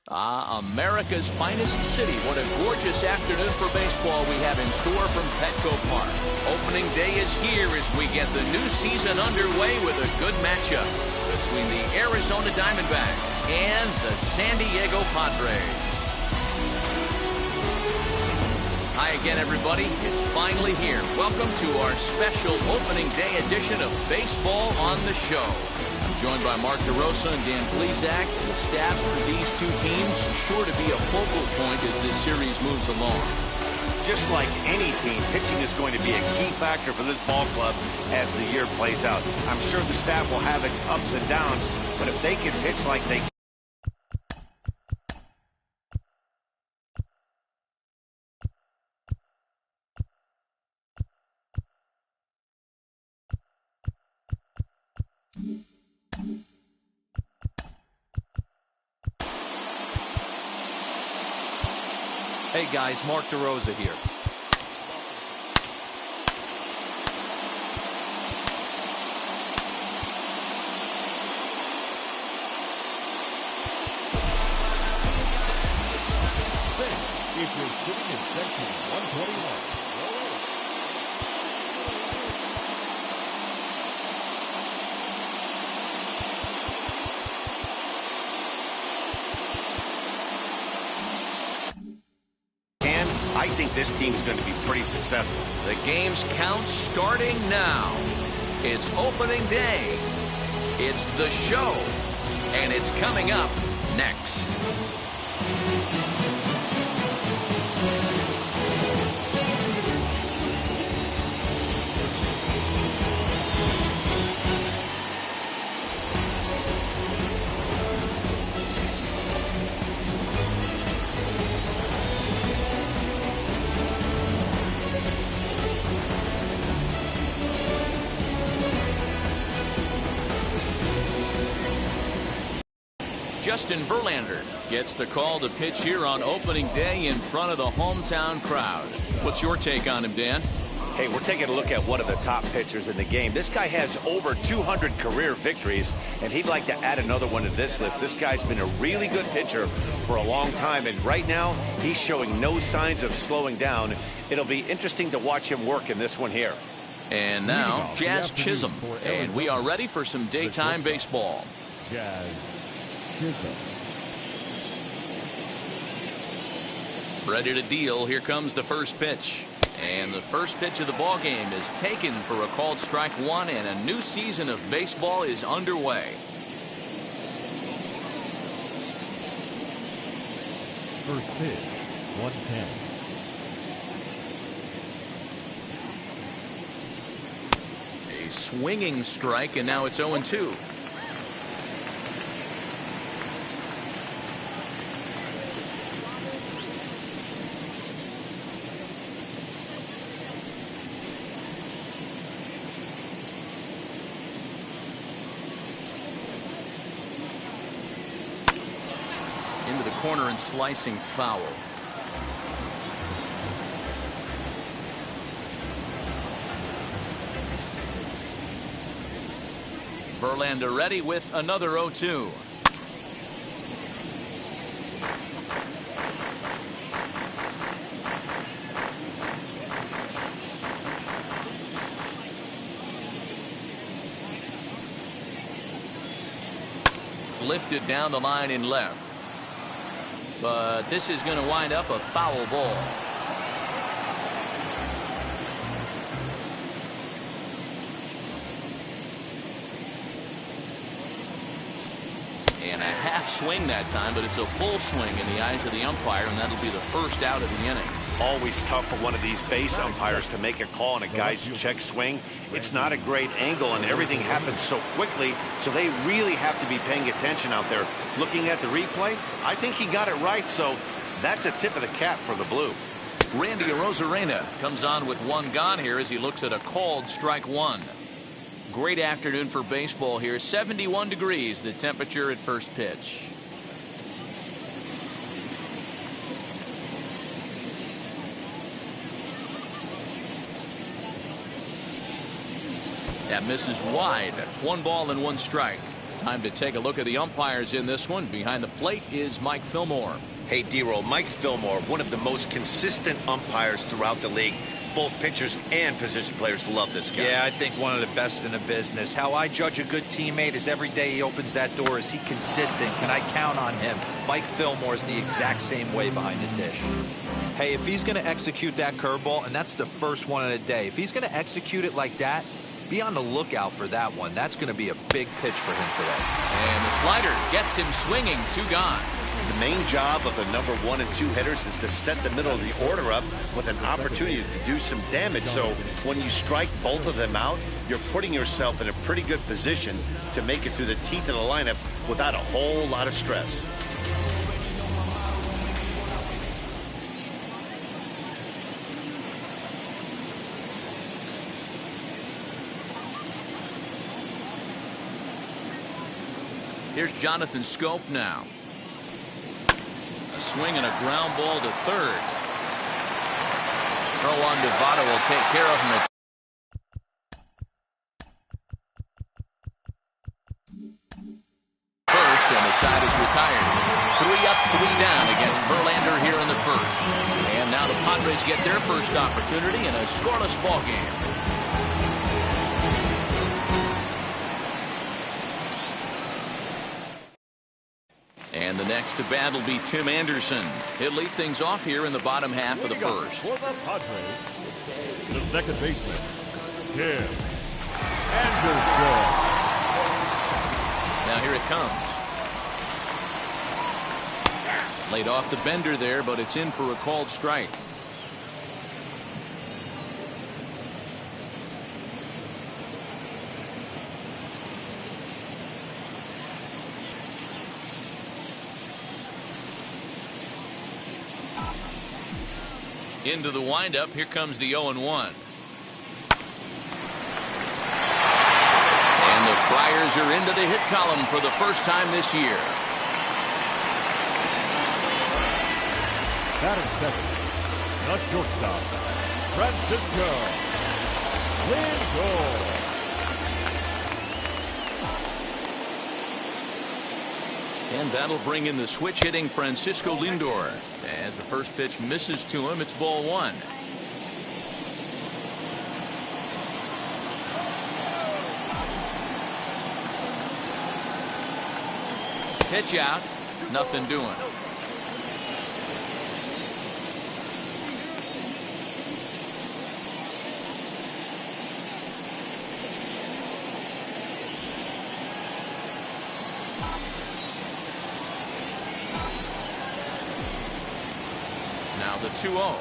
America's finest city. What a gorgeous afternoon for baseball we have in store from Petco Park. Opening day is here as we get the new season underway with a good matchup between the Arizona Diamondbacks and the San Diego Padres. Hi again, everybody. It's finally here. Welcome to our special opening day edition of Baseball on the Show. I'm joined by Mark DeRosa and Dan Plesac. The staffs for these two teams sure to be a focal point as this series moves along. Just like any team, pitching is going to be a key factor for this ball club as the year plays out. I'm sure the staff will have its ups and downs, but if they can pitch like they can. Hey guys, Mark DeRosa here. If you're sitting in section 121. I think this team is going to be pretty successful. The game's count starting now. It's opening day. It's the show. And it's coming up next. Justin Verlander gets the call to pitch here on opening day in front of the hometown crowd. What's your take on him, Dan? Hey, we're taking a look at one of the top pitchers in the game. This guy has over 200 career victories, and he'd like to add another one to this list. This guy's been a really good pitcher for a long time, and right now he's showing no signs of slowing down. It'll be interesting to watch him work in this one here. And now, Jazz Chisholm, and we are ready for some daytime baseball. Jazz. Ready to deal. Here comes the first pitch. And the first pitch of the ball game is taken for a called strike one, and a new season of baseball is underway. First pitch, 110. A swinging strike, and now it's 0-2. Into the corner and slicing foul. Verlander ready with another 0-2. Lifted down the line in left. But this is going to wind up a foul ball. And a half swing that time, but it's a full swing in the eyes of the umpire, and that'll be the first out of the inning. Always tough for one of these base umpires to make a call on a guy's check swing. It's not a great angle, and everything happens so quickly, so they really have to be paying attention out there. Looking at the replay, I think he got it right, so that's a tip of the cap for the Blue. Randy Arozarena comes on with one gone here as he looks at a called strike one. Great afternoon for baseball here. 71 degrees the temperature at first pitch. That misses wide. 1 ball and 1 strike. Time to take a look at the umpires in this one. Behind the plate is Mike Fillmore. Hey, D-Roll, Mike Fillmore, one of the most consistent umpires throughout the league. Both pitchers and position players love this guy. Yeah, I think one of the best in the business. How I judge a good teammate is every day he opens that door. Is he consistent? Can I count on him? Mike Fillmore is the exact same way behind the dish. Hey, if he's going to execute that curveball, and that's the first one of the day, if he's going to execute it like that, be on the lookout for that one. That's going to be a big pitch for him today. And the slider gets him swinging. 2 gone. The main job of the number 1 and 2 hitters is to set the middle of the order up with an opportunity to do some damage. So when you strike both of them out, you're putting yourself in a pretty good position to make it through the teeth of the lineup without a whole lot of stress. Here's Jonathan Scope now. A swing and a ground ball to third. Throw on to Votto will take care of him. First, and the side is retired. 3 up, 3 down against Verlander here in the first. And now the Padres get their first opportunity in a scoreless ball game. And the next to bat will be Tim Anderson. He'll lead things off here in the bottom half of the first. For the Padres, the second baseman, Tim Anderson. Now here it comes. Laid off the bender there, but it's in for a called strike. Into the windup. Here comes the 0-1. And the Friars are into the hit column for the first time this year. Batting second, the shortstop, Francisco Lindor. And that'll bring in the switch hitting Francisco Lindor. As the first pitch misses to him, it's ball 1. Pitch out, nothing doing. Now the 2-0.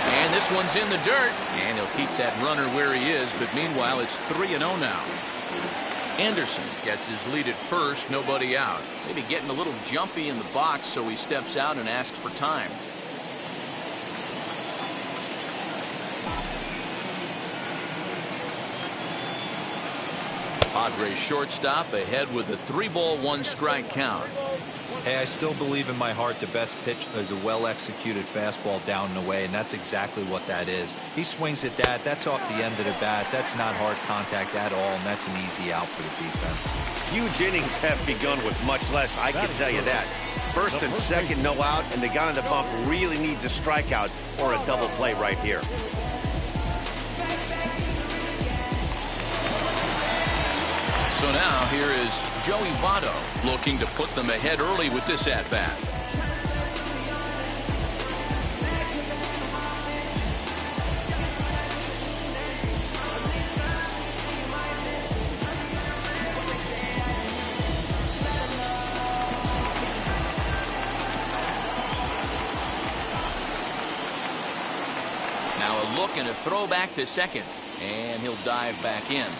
And this one's in the dirt. And he'll keep that runner where he is. But meanwhile, it's 3-0 now. Anderson gets his lead at first. Nobody out. Maybe getting a little jumpy in the box, so he steps out and asks for time. Padres shortstop ahead with a 3-ball, 1-strike count. Hey, I still believe in my heart the best pitch is a well-executed fastball down and away, and that's exactly what that is. He swings at that. That's off the end of the bat. That's not hard contact at all, and that's an easy out for the defense. Huge innings have begun with much less, I can tell you that. First and second, no out, and the guy on the bump really needs a strikeout or a double play right here. So now here is Joey Votto looking to put them ahead early with this at-bat. Now a look and a throw back to second, and he'll dive back in.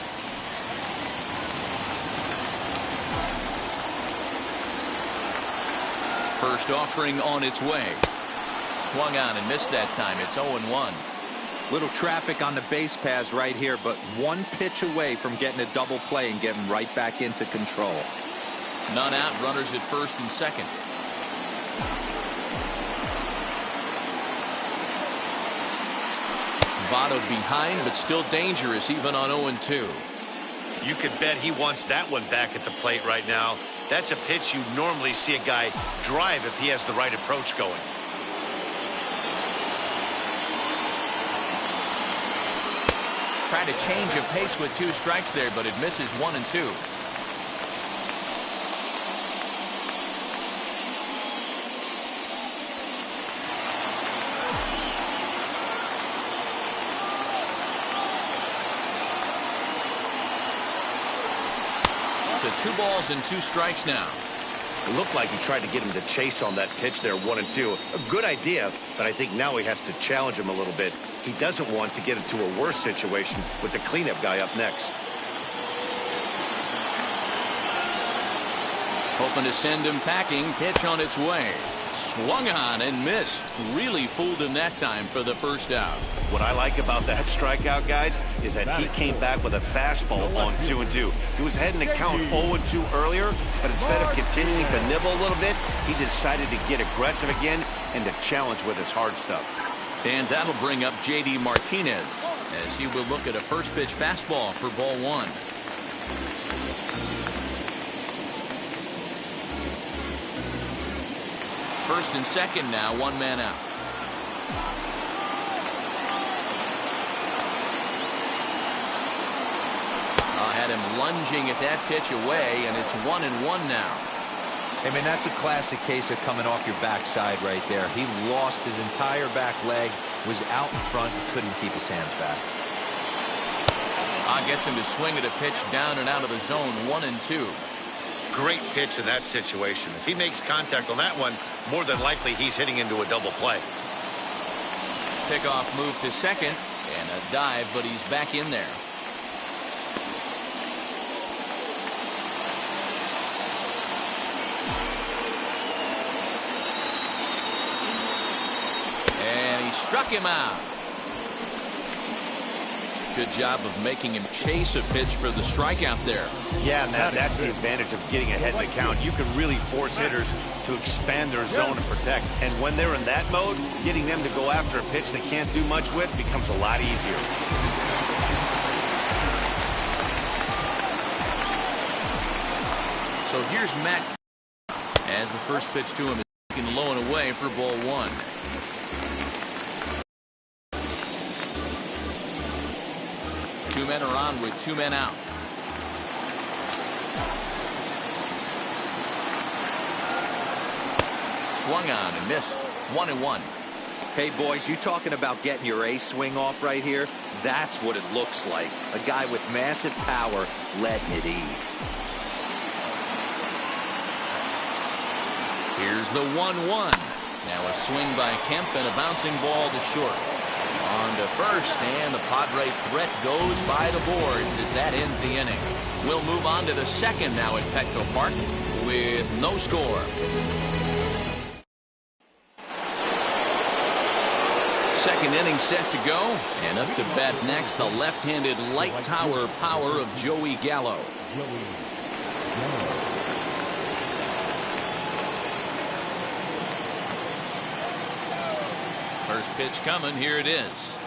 First offering on its way. Swung on and missed that time. It's 0-1. Little traffic on the base paths right here, but one pitch away from getting a double play and getting right back into control. None out. Runners at first and second. Votto behind, but still dangerous even on 0-2. You could bet he wants that one back at the plate right now. That's a pitch you normally see a guy drive if he has the right approach going. Trying to change of pace with 2 strikes there, but it misses 1 and 2. To 2 balls and 2 strikes now. It looked like he tried to get him to chase on that pitch there, 1 and 2. A good idea, but I think now he has to challenge him a little bit. He doesn't want to get into a worse situation with the cleanup guy up next. Hoping to send him packing. Pitch on its way. Swung on and missed. Really fooled him that time for the first out. What I like about that strikeout, guys, is that he came back with a fastball on 2 and 2. He was heading to count 0 and 2 earlier, but instead of continuing to nibble a little bit, he decided to get aggressive again and to challenge with his hard stuff. And that'll bring up J.D. Martinez as he will look at a first pitch fastball for ball 1. First and second now, 1 man out. Had him lunging at that pitch away, and it's 1 and 1 now. I mean, that's a classic case of coming off your backside right there. He lost his entire back leg, was out in front, couldn't keep his hands back. Gets him to swing at a pitch down and out of the zone, 1 and 2. Great pitch in that situation. If he makes contact on that one, more than likely he's hitting into a double play. Pickoff move to second, and a dive, but he's back in there. Struck him out. Good job of making him chase a pitch for the strikeout there. Yeah, man, that's the advantage of getting ahead in the count. You can really force hitters to expand their zone and protect. And when they're in that mode, getting them to go after a pitch they can't do much with becomes a lot easier. So here's Matt as the first pitch to him is taken low and away for ball 1. Two men are on with 2 men out. Swung on and missed. 1 and 1. Hey, boys, you talking about getting your ace swing off right here? That's what it looks like. A guy with massive power letting it eat. Here's the 1-1. Now a swing by Kemp and a bouncing ball to short. On to first, and the Padre threat goes by the boards as that ends the inning. We'll move on to the second now at Petco Park with no score. Second inning set to go, and up to bat next, the left-handed light tower power of Joey Gallo. First pitch coming. Here it is.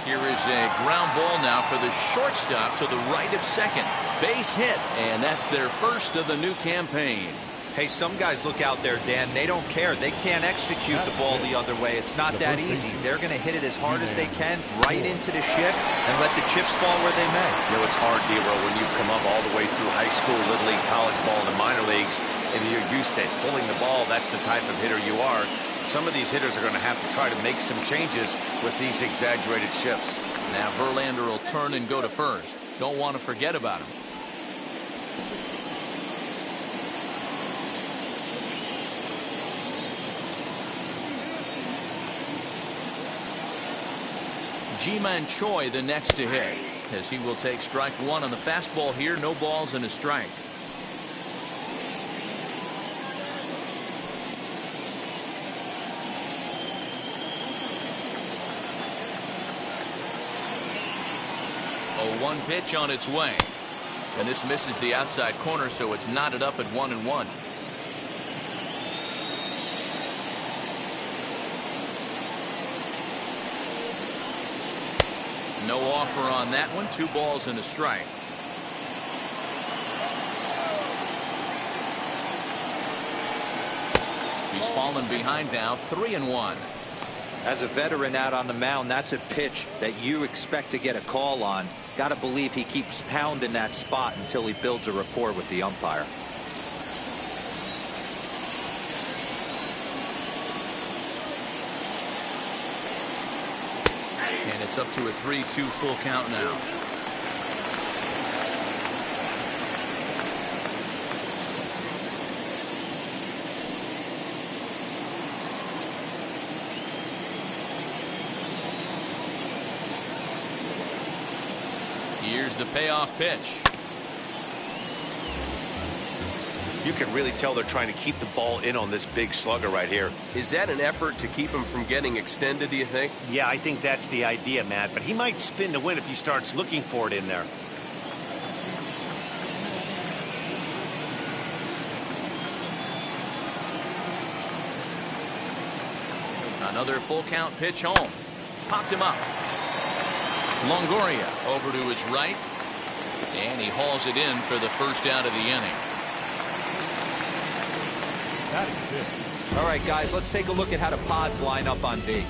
Here is a ground ball now for the shortstop to the right of second. Base hit, and that's their first of the new campaign. Hey, some guys look out there, Dan. They don't care. They can't execute the ball the other way. It's not that easy. They're going to hit it as hard as they can right into the shift and let the chips fall where they may. You know, it's hard, Dero, when you've come up all the way through high school, little league, college ball, and the minor leagues, and you're used to pulling the ball. That's the type of hitter you are. Some of these hitters are going to have to try to make some changes with these exaggerated shifts. Now Verlander will turn and go to first. Don't want to forget about him. Ji-Man Choi the next to hit, as he will take strike 1 on the fastball here. No balls and a strike. A 1 pitch on its way, and this misses the outside corner, so it's knotted up at 1-1. No offer on that one. 2 balls and a strike. He's fallen behind now, 3-1. As a veteran out on the mound, that's a pitch that you expect to get a call on. Got to believe he keeps pounding that spot until he builds a rapport with the umpire. And it's up to a 3-2 full count now. Here's the payoff pitch. You can really tell they're trying to keep the ball in on this big slugger right here. Is that an effort to keep him from getting extended, do you think? Yeah, I think that's the idea, Matt. But he might spin to win if he starts looking for it in there. Another full count pitch home. Popped him up. Longoria over to his right. And he hauls it in for the first out of the inning. That is it. All right, guys, let's take a look at how the Pods line up on D.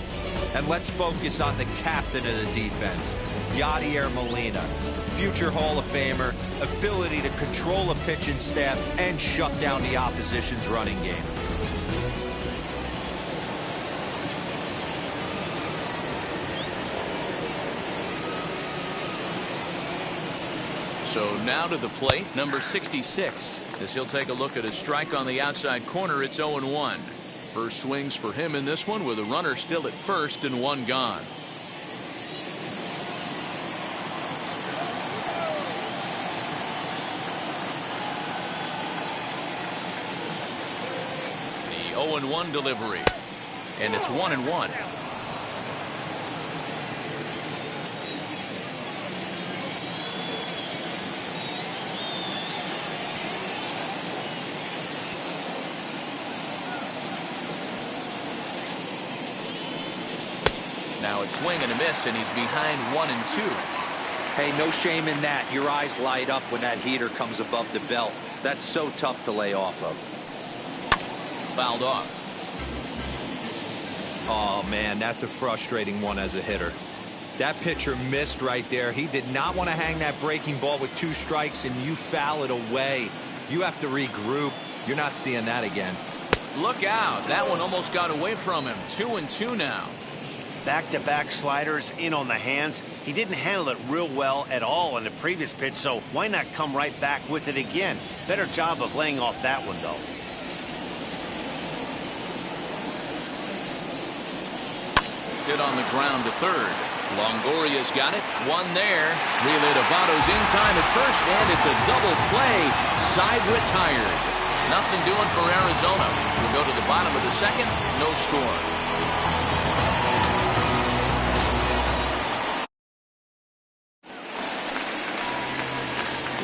And let's focus on the captain of the defense, Yadier Molina, future Hall of Famer, ability to control a pitching staff and shut down the opposition's running game. So now to the plate, number 66. As he'll take a look at a strike on the outside corner, it's 0-1. First swings for him in this one with a runner still at first and one gone. The 0-1 delivery. And it's 1-1. Now it's swing and a miss, and he's behind 1-2. Hey, no shame in that. Your eyes light up when that heater comes above the belt. That's so tough to lay off of. Fouled off. Oh, man, that's a frustrating one as a hitter. That pitcher missed right there. He did not want to hang that breaking ball with 2 strikes, and you foul it away. You have to regroup. You're not seeing that again. Look out. That one almost got away from him. 2-2 now. Back-to-back sliders in on the hands. He didn't handle it real well at all in the previous pitch, so why not come right back with it again? Better job of laying off that one, though. Hit on the ground to third. Longoria's got it. One there. Relay to Votto's in time at first, and it's a double play. Side retired. Nothing doing for Arizona. We'll go to the bottom of the second. No score.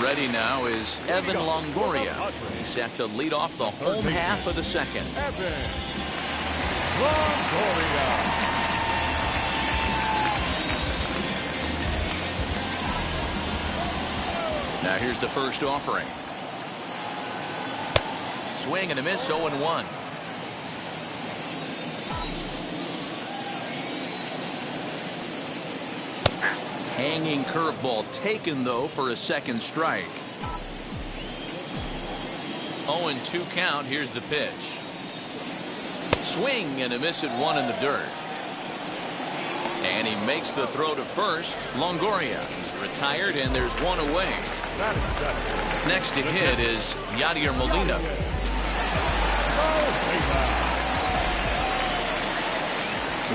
Ready now is Evan Longoria. He's set to lead off the home half of the second. Evan Longoria. Now here's the first offering. Swing and a miss, 0-1. Hanging curveball taken, though, for a second strike. 0-2 count. Here's the pitch. Swing and a miss at 1 in the dirt. And he makes the throw to first. Longoria is retired, and there's one away. Next to hit is Yadier Molina.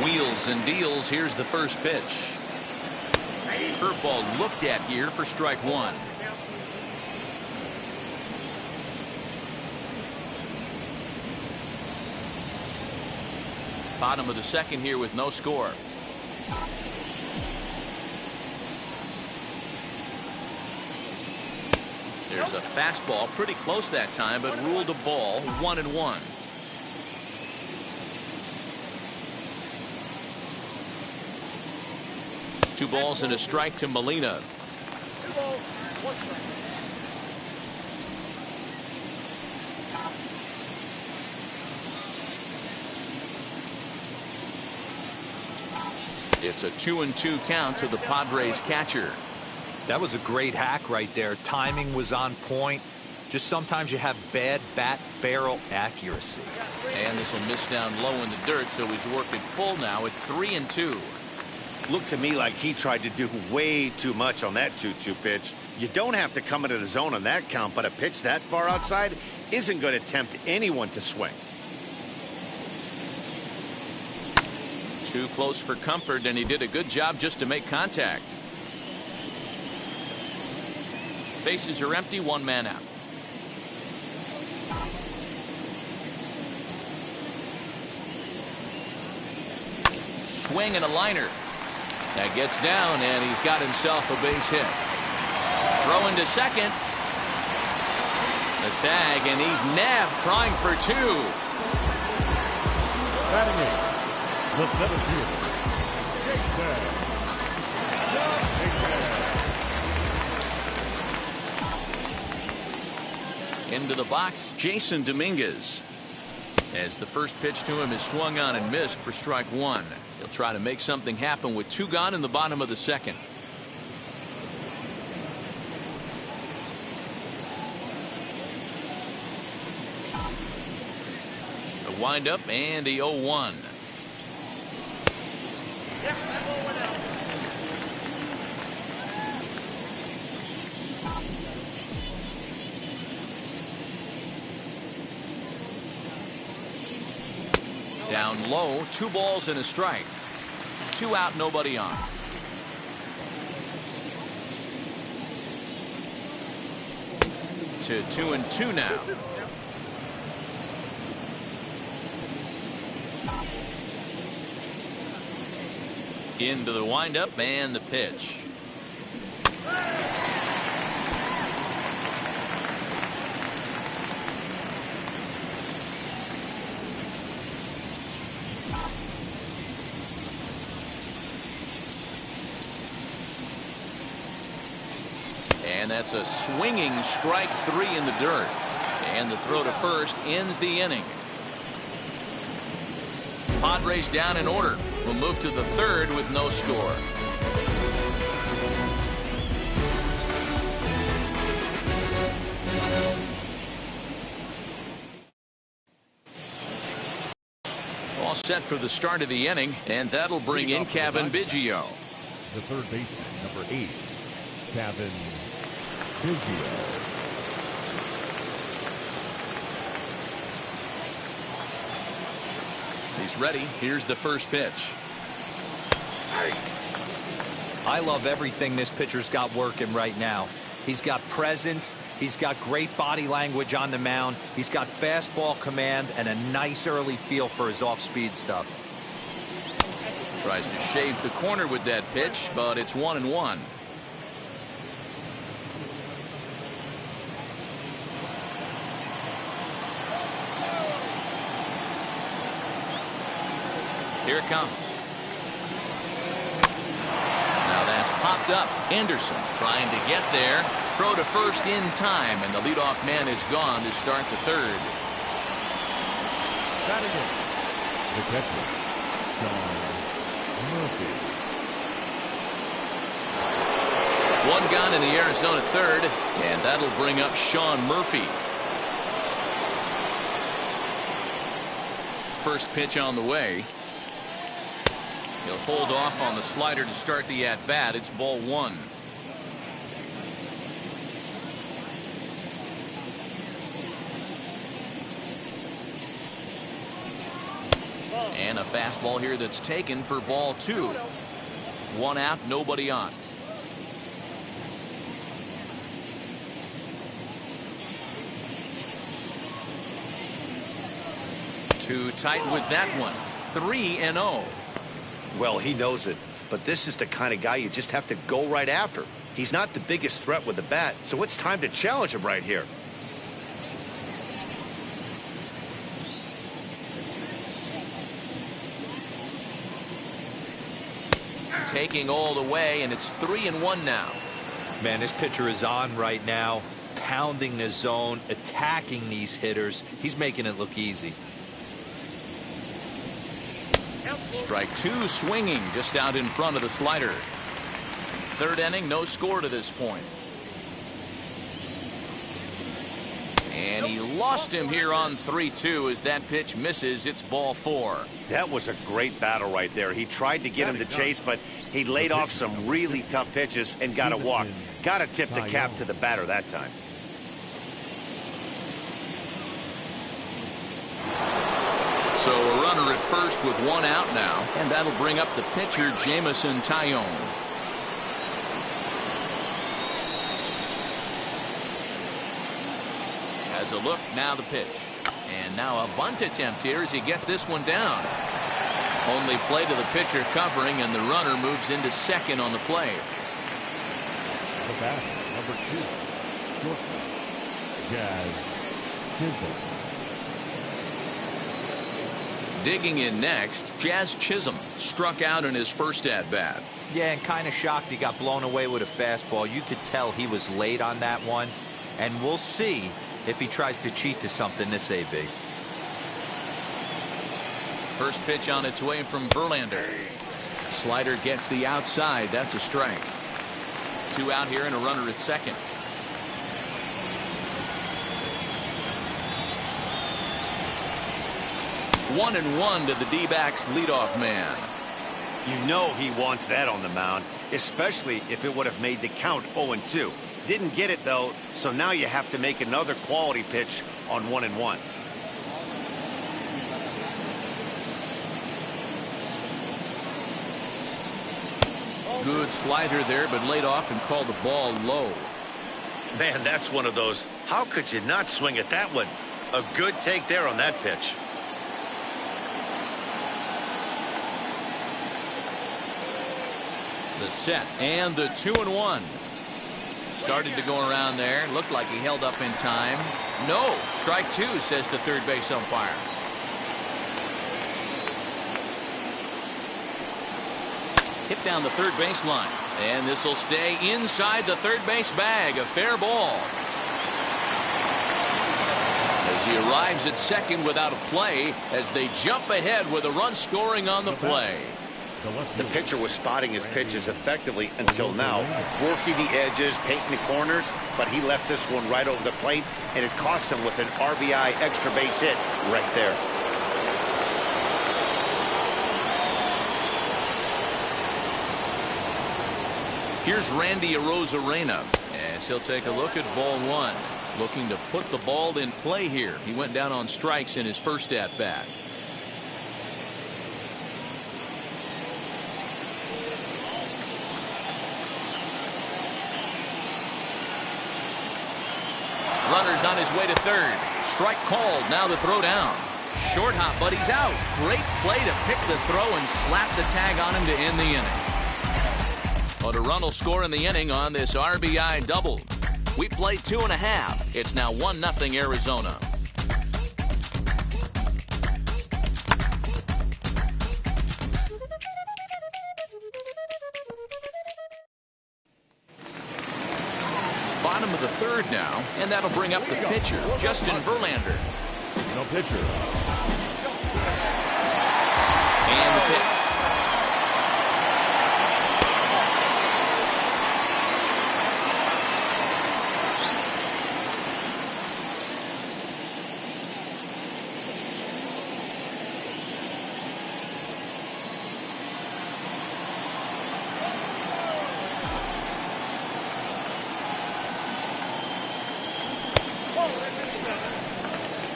Wheels and deals. Here's the first pitch. Curveball looked at here for strike 1. Bottom of the second here with no score. There's a fastball pretty close that time, but ruled a ball. 1-1. Two balls and a strike to Molina. It's a 2-2 count to the Padres catcher. That was a great hack right there. Timing was on point. Just sometimes you have bad bat barrel accuracy. And this will miss down low in the dirt, so he's working full now at 3-2. Looked to me like he tried to do way too much on that 2-2 pitch. You don't have to come into the zone on that count, but a pitch that far outside isn't going to tempt anyone to swing. Too close for comfort, and he did a good job just to make contact. Bases are empty, one man out. Swing and a liner. That gets down, and he's got himself a base hit. Throw into second. The tag, and he's nabbed, trying for two. Batting in, the center fielder, Jameson. Into the box, Jason Dominguez. As the first pitch to him is swung on and missed for strike one. He'll try to make something happen with two gone in the bottom of the second. The windup and the 0-1. Down low, 2 balls and a strike. 2 out, nobody on. To 2-2 now. Into the windup and the pitch. And that's a swinging strike 3 in the dirt. And the throw to first ends the inning. Padres down in order. We'll move to the third with no score. All set for the start of the inning, and that'll bring in Kevin Biggio. The third baseman, number 8, Kevin Biggio. He's ready. Here's the first pitch. I love everything this pitcher's got working right now. He's got presence. He's got great body language on the mound. He's got fastball command and a nice early feel for his off-speed stuff. Tries to shave the corner with that pitch, but it's 1-1. Here it comes. Now that's popped up. Anderson trying to get there. Throw to first in time, and the leadoff man is gone to start the third. Batting in, the catcher, Sean Murphy. 1 gone in the Arizona third, and that'll bring up Sean Murphy. First pitch on the way. He'll hold off on the slider to start the at-bat. It's ball 1. And a fastball here that's taken for ball 2. 1 out, nobody on. Too tight with that one. 3-0. Well, he knows it, but this is the kind of guy you just have to go right after. He's not the biggest threat with the bat, so it's time to challenge him right here. Taking all the way, and it's 3-1 now. Man, this pitcher is on right now, pounding the zone, attacking these hitters. He's making it look easy. Strike two, swinging just out in front of the slider. Third inning, no score to this point. And he lost him here on 3-2 as that pitch misses. It's ball 4. That was a great battle right there. He tried to get him to chase, but he laid off some really tough pitches and got a walk. Got to tip the cap to the batter that time. So a runner at first with one out now, and that'll bring up the pitcher, Jameson Taillon. Has a look, now the pitch. And now a bunt attempt here as he gets this one down. Only play to the pitcher covering, and the runner moves into second on the play. The batter, number 2, shortstop, Chisholm. Digging in next, Jazz Chisholm struck out in his first at-bat. Yeah, and kind of shocked he got blown away with a fastball. You could tell he was late on that one. And we'll see if he tries to cheat to something this AB. First pitch on its way from Verlander. Slider gets the outside. That's a strike. 2 out here and a runner at second. 1-1 to the D-backs leadoff man. You know he wants that on the mound, especially if it would have made the count 0-2. Didn't get it, though, so now you have to make another quality pitch on 1-1. Good slider there, but laid off and called the ball low. Man, that's one of those. How could you not swing at that one? A good take there on that pitch. The set and the 2-1. Started to go around there. Looked like he held up in time. No, strike 2, says the third base umpire. Hit down the third baseline, and this will stay inside the third base bag. A fair ball. As he arrives at second without a play, as they jump ahead with a run scoring on the play. The pitcher was spotting his pitches effectively until now, working the edges, painting the corners, but he left this one right over the plate, and it cost him with an RBI extra base hit right there. Here's Randy Arozarena as he'll take a look at ball 1. Looking to put the ball in play here. He went down on strikes in his first at-bat. Runner's on his way to third. Strike called. Now the throw down. Short hop, but he's out. Great play to pick the throw and slap the tag on him to end the inning. But a run will score in the inning on this RBI double. We played 2.5. It's now 1-0 Arizona. Bottom of the third now, and that'll bring up the pitcher, Justin Verlander. No pitcher. And the pitch.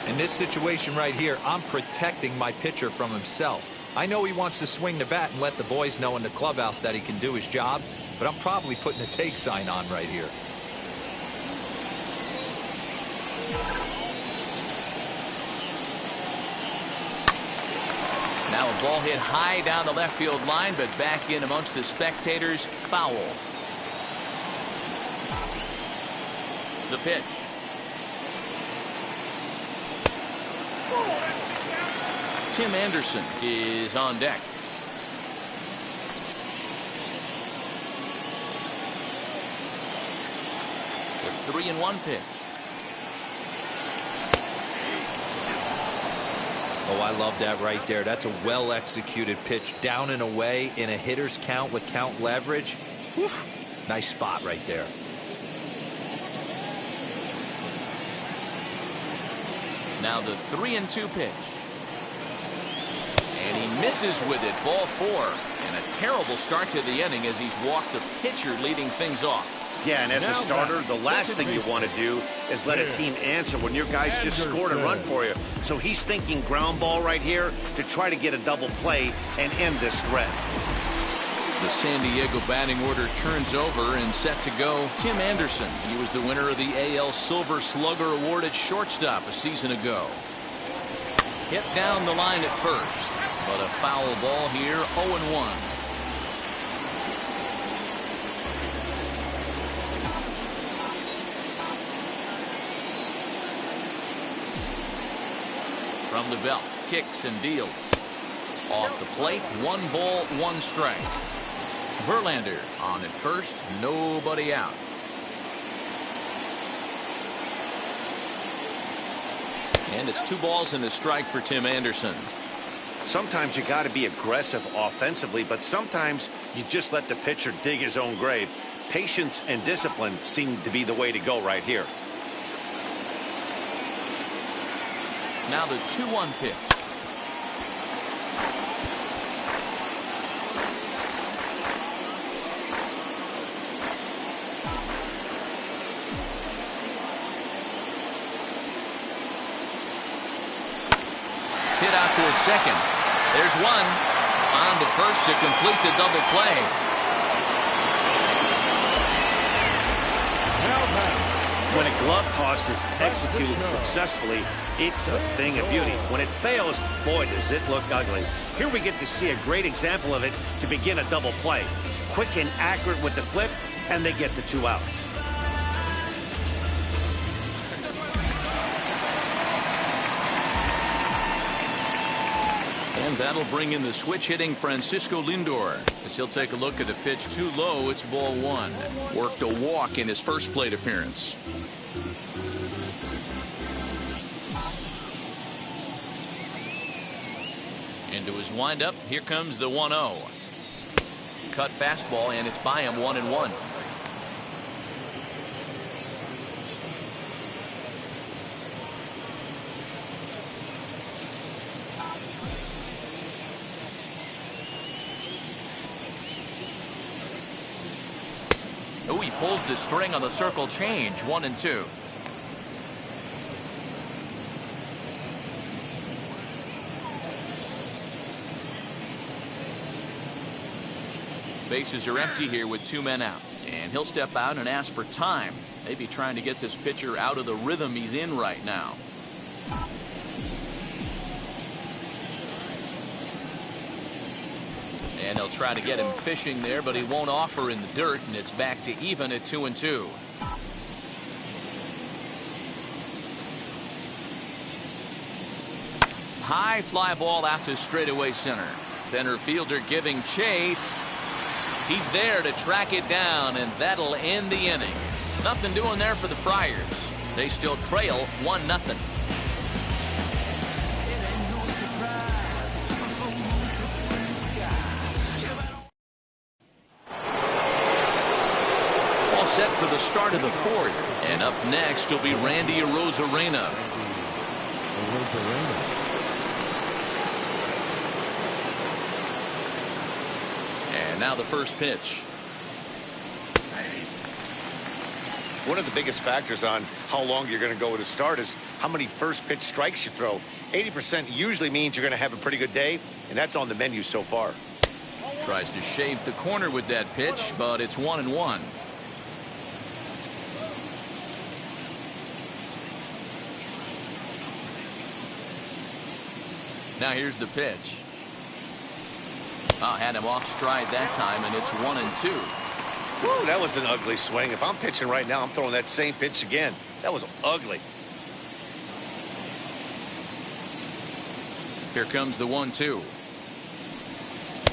In this situation right here, I'm protecting my pitcher from himself. I know he wants to swing the bat and let the boys know in the clubhouse that he can do his job, but I'm probably putting a take sign on right here. Now a ball hit high down the left field line, but back in amongst the spectators. Foul. The pitch. Tim Anderson is on deck. The 3-1 pitch. Oh, I love that right there. That's a well-executed pitch. Down and away in a hitter's count with count leverage. Woof. Nice spot right there. Now the 3-2 pitch. And he misses with it. Ball 4. And a terrible start to the inning as he's walked the pitcher leading things off. Yeah, and as a starter, the last thing you want to do is let a team answer when your guys just scored a run for you. So he's thinking ground ball right here to try to get a double play and end this threat. The San Diego batting order turns over and set to go Tim Anderson. He was the winner of the AL Silver Slugger Award at shortstop a season ago. Hit down the line at first, but a foul ball here, 0-1. From the belt, kicks and deals. Off the plate, 1 ball, 1 strike. Verlander on at first, nobody out. And it's 2 balls and a strike for Tim Anderson. Sometimes you got to be aggressive offensively, but sometimes you just let the pitcher dig his own grave. Patience and discipline seem to be the way to go right here. Now the 2-1 pitch. Hit out towards second. There's one. On to first to complete the double play. When a glove toss is executed successfully, it's a thing of beauty. When it fails, boy, does it look ugly. Here we get to see a great example of it to begin a double play. Quick and accurate with the flip, and they get the 2 outs. And that'll bring in the switch-hitting Francisco Lindor. As he'll take a look at a pitch too low, it's ball 1. Worked a walk in his first plate appearance. Into his windup, here comes the 1-0. Cut fastball, and it's by him, 1-1. Oh, he pulls the string on the circle change, 1-2. Bases are empty here with 2 men out. And he'll step out and ask for time. Maybe trying to get this pitcher out of the rhythm he's in right now. And he'll try to get him fishing there, but he won't offer in the dirt, and it's back to even at 2-2. High fly ball out to straightaway center. Center fielder giving chase. He's there to track it down, and that'll end the inning. Nothing doing there for the Friars. They still trail 1-0. All set for the start of the 4th. And up next will be Randy Arozarena. Now the first pitch. One of the biggest factors on how long you're going to go with a start is how many first pitch strikes you throw. 80% usually means you're going to have a pretty good day, and that's on the menu so far. Tries to shave the corner with that pitch, but it's 1-1. Now here's the pitch. Had him off stride that time, and it's 1-2. Woo, that was an ugly swing. If I'm pitching right now, I'm throwing that same pitch again. That was ugly. Here comes the 1-2.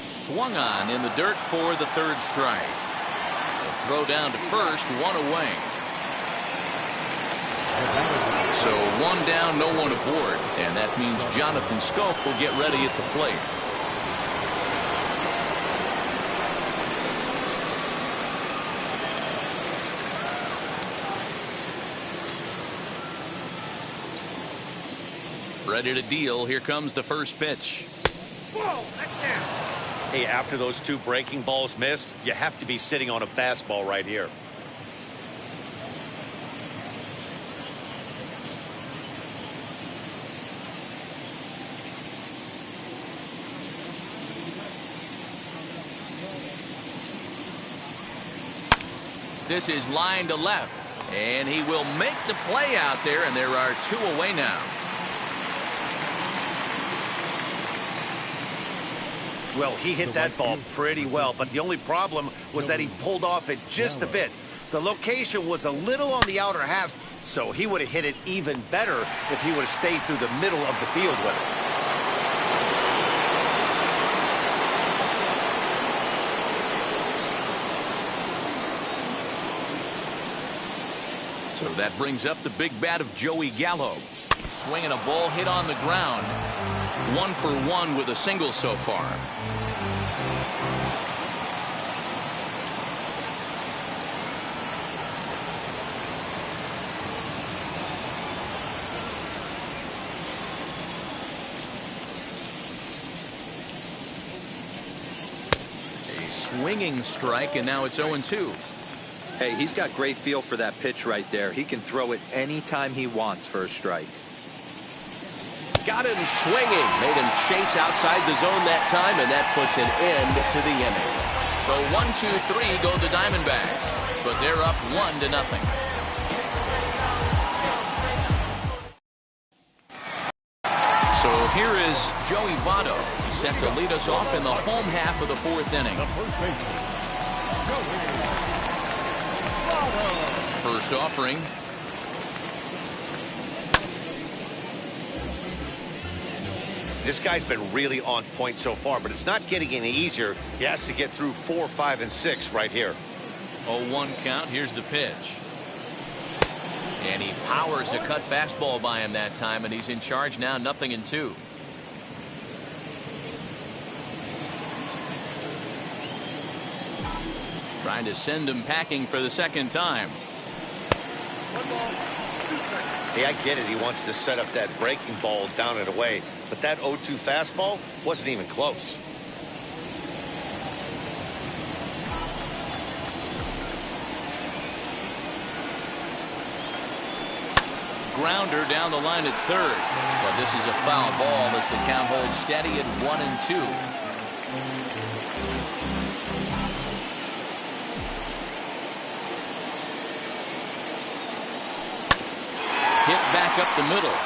Swung on in the dirt for the 3rd strike. A throw down to first, 1 away. So So one down, no one aboard. And that means Jonathan Scope will get ready at the plate. Ready to deal. Here comes the first pitch. Hey, after those two breaking balls missed, you have to be sitting on a fastball right here. This is line to left, and he will make the play out there, and there are two away now. Well, he hit that ball pretty well, but the only problem was that he pulled off it just a bit. The location was a little on the outer half, so he would have hit it even better if he would have stayed through the middle of the field with it. So that brings up the big bat of Joey Gallo. Swinging a ball hit on the ground. 1 for 1 with a single so far. A swinging strike, and now it's 0-2. Hey, he's got great feel for that pitch right there. He can throw it anytime he wants for a strike. Got him swinging. Made him chase outside the zone that time, and that puts an end to the inning. So 1-2-3 go the Diamondbacks, but they're up 1-0. So here is Joey Votto. He's set to lead us off in the home half of the fourth inning. First offering. This guy's been really on point so far, but it's not getting any easier. He has to get through 4, 5, and 6 right here. 0-1 count. Here's the pitch. And he powers a cut fastball by him that time, and he's in charge now, 0-2. Trying to send him packing for the second time. Hey, I get it. He wants to set up that breaking ball down and away, but that 0-2 fastball wasn't even close. Grounder down the line at third, but this is a foul ball as the count holds steady at 1-2. Hit back up the middle.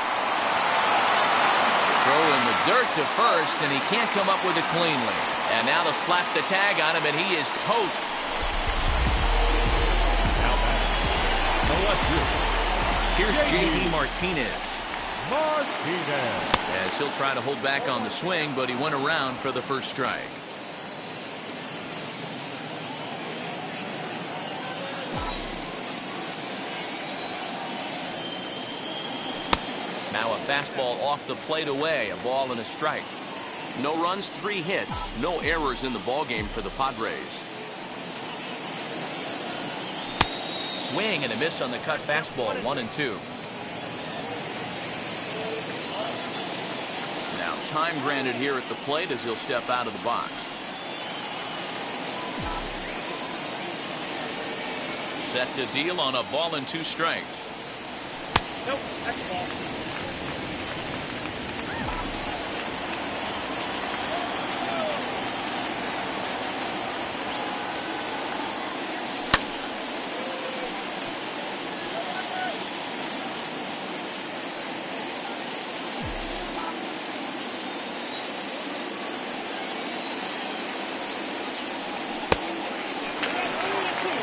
Throw in the dirt to first, and he can't come up with it cleanly. And now to slap the tag on him, and he is toast. Here's J.D. Martinez. As he'll try to hold back on the swing, but he went around for the first strike. Now a fastball off the plate away, a ball and a strike. No runs, 3 hits, no errors in the ballgame for the Padres. Swing and a miss on the cut fastball, 1-2. Now time granted here at the plate as he'll step out of the box. Set to deal on a ball and 2 strikes. Nope, that's a ball.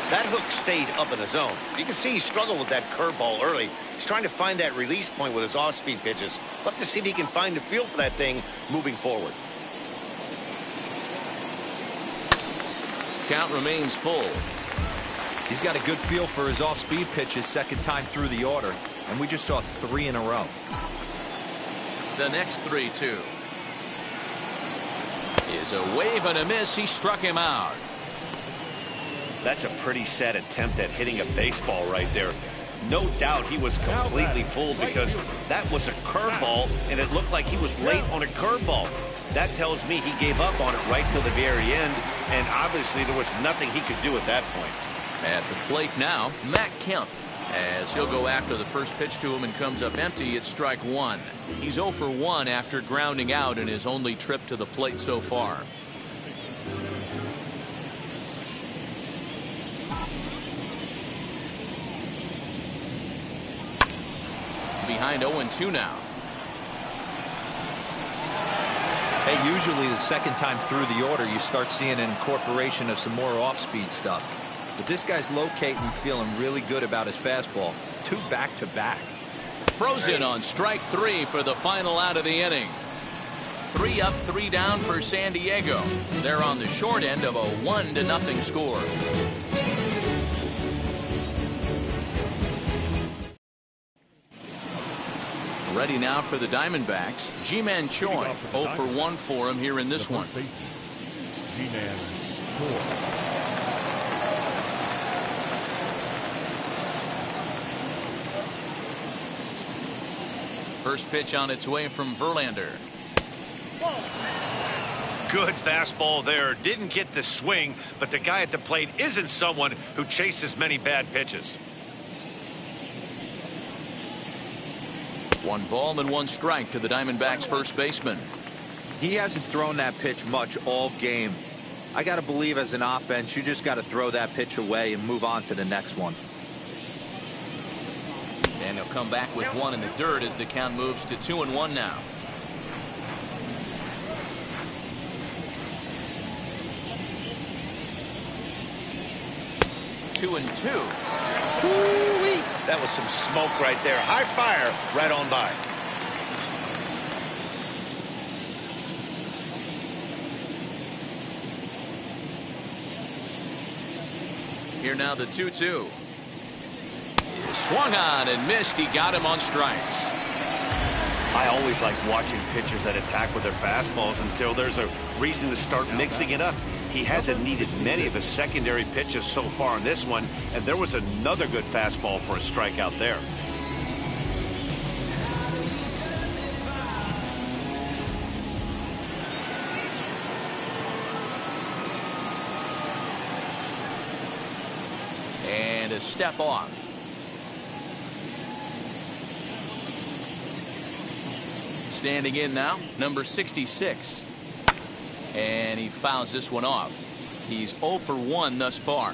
That hook stayed up in the zone. You can see he struggled with that curveball early. He's trying to find that release point with his off-speed pitches. Love to see if he can find the feel for that thing moving forward. Count remains full. He's got a good feel for his off-speed pitches second time through the order. And we just saw 3 in a row. The next 3-2 is a wave and a miss. He struck him out. That's a pretty sad attempt at hitting a baseball right there. No doubt he was completely fooled because that was a curveball, and it looked like he was late on a curveball. That tells me he gave up on it right till the very end, and obviously there was nothing he could do at that point. At the plate now, Kemp, as he'll go after the first pitch to him and comes up empty. It's strike 1. He's 0 for 1 after grounding out in his only trip to the plate so far. Behind 0-2 now. Hey, usually the second time through the order you start seeing an incorporation of some more off-speed stuff. But this guy's locating, feeling really good about his fastball. 2 back-to-back. Throws in on strike 3 for the final out of the inning. 3 up, 3 down for San Diego. They're on the short end of a 1-0 score. Ready now for the Diamondbacks. Ji-Man Choi, 0 for 1 for him here in this one. Ji-Man Choi. First pitch on its way from Verlander. Good fastball there. Didn't get the swing, but the guy at the plate isn't someone who chases many bad pitches. 1 ball and 1 strike to the Diamondbacks first baseman. He hasn't thrown that pitch much all game. I got to believe as an offense, you just got to throw that pitch away and move on to the next one. And he'll come back with 1 in the dirt as the count moves to 2-1 now. Two and 2. Woo-wee. That was some smoke right there. High fire right on by. Here now the 2-2. Swung on and missed. He got him on strikes. I always like watching pitchers that attack with their fastballs until there's a reason to start mixing it up. He hasn't needed many of his secondary pitches so far in this one, and there was another good fastball for a strikeout there. And a step off. Standing in now, number 66. And he fouls this one off. He's 0 for 1 thus far.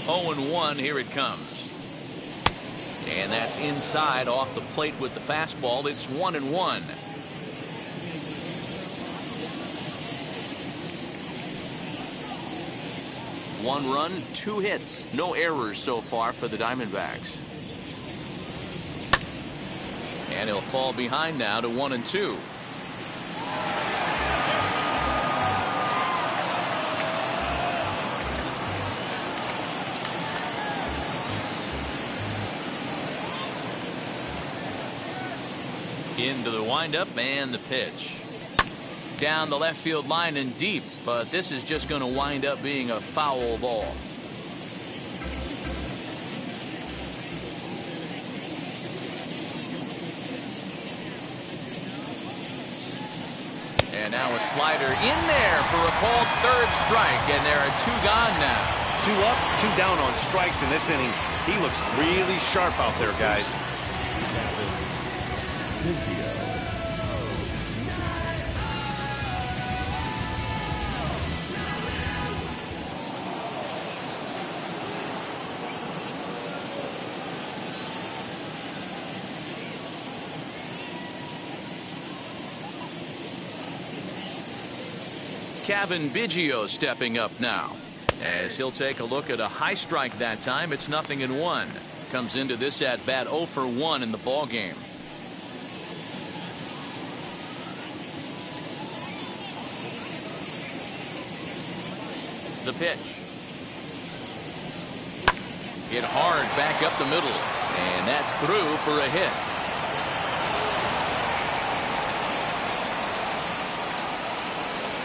Oh and 1, here it comes. And that's inside off the plate with the fastball. It's 1-1. 1 run, 2 hits, no errors so far for the Diamondbacks. And he'll fall behind now to 1-2. Into the windup and the pitch. Down the left field line and deep, but this is just going to wind up being a foul ball. And now a slider in there for a called 3rd strike, and there are 2 gone now. 2 up, 2 down on strikes in this inning. He looks really sharp out there, guys. Kevin Biggio stepping up now as he'll take a look at a high strike that time. It's 0-1. Comes into this at bat 0 for 1 in the ball game. The pitch. Hit hard back up the middle. And that's through for a hit.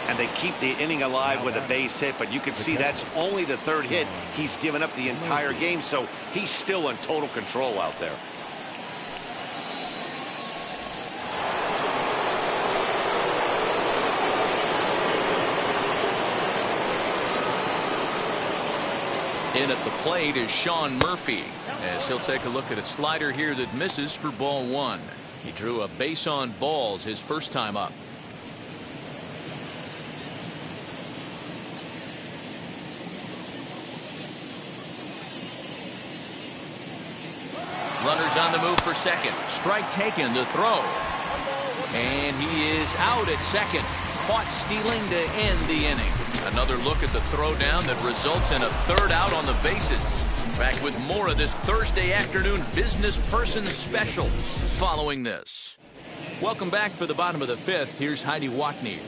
And they keep the inning alive with a base hit, but you can see that's only the third hit. He's given up the entire game, so he's still in total control out there. In at the plate is Sean Murphy, as he'll take a look at a slider here that misses for ball one. He drew a base on balls his first time up. Runners on the move for second. Strike taken, the throw. And he is out at second. Caught stealing to end the inning. Another look at the throwdown that results in a third out on the bases. Back with more of this Thursday afternoon business person special following this. Welcome back for the bottom of the fifth. Here's Heidi Watney.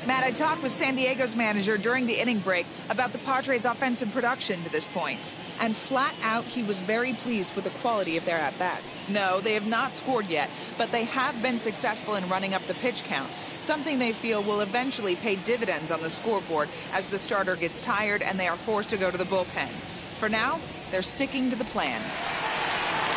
Matt, I talked with San Diego's manager during the inning break about the Padres' offensive production to this point. And flat out, he was very pleased with the quality of their at-bats. No, they have not scored yet, but they have been successful in running up the pitch count, something they feel will eventually pay dividends on the scoreboard as the starter gets tired and they are forced to go to the bullpen. For now, they're sticking to the plan.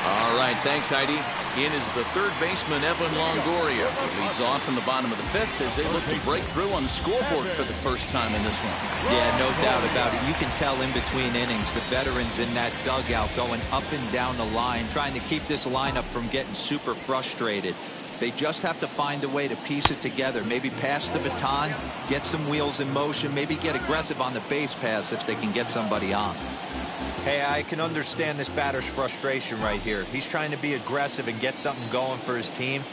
All right, thanks, Heidi. In is the third baseman, Evan Longoria. He leads off in the bottom of the fifth as they look to break through on the scoreboard for the first time in this one. Yeah, no doubt about it. You can tell in between innings, the veterans in that dugout going up and down the line, trying to keep this lineup from getting super frustrated. They just have to find a way to piece it together. Maybe pass the baton, get some wheels in motion, maybe get aggressive on the base paths if they can get somebody on. Hey, I can understand this batter's frustration right here. He's trying to be aggressive and get something going for his team.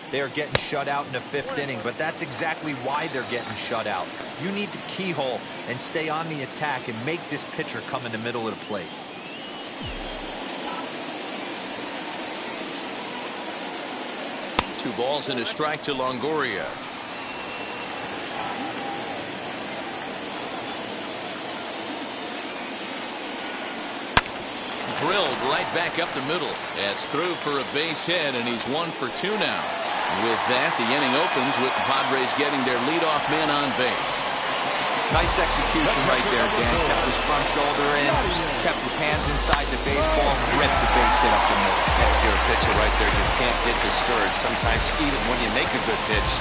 They are getting shut out in the fifth inning, but that's exactly why they're getting shut out. You need to keyhole and stay on the attack and make this pitcher come in the middle of the plate. Two balls and a strike to Longoria. Drilled right back up the middle. That's through for a base hit, and he's 1 for 2 now. With that, the inning opens with the Padres getting their leadoff man on base. Nice execution right there, Dan. Kept his front shoulder in, kept his hands inside the baseball, ripped the base hit up the middle. If you're a pitcher right there, you can't get discouraged. Sometimes even when you make a good pitch,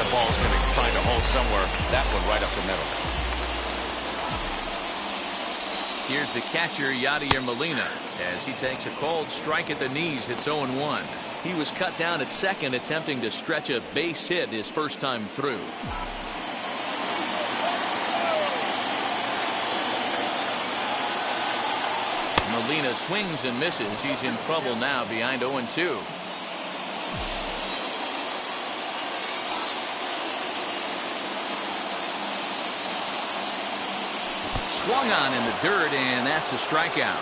the ball's going to find a hole somewhere. That one right up the middle. Here's the catcher, Yadier Molina, as he takes a cold strike at the knees. It's 0-1. He was cut down at second, attempting to stretch a base hit his first time through. Molina swings and misses. He's in trouble now, behind 0-2. Swung on in the dirt, and that's a strikeout.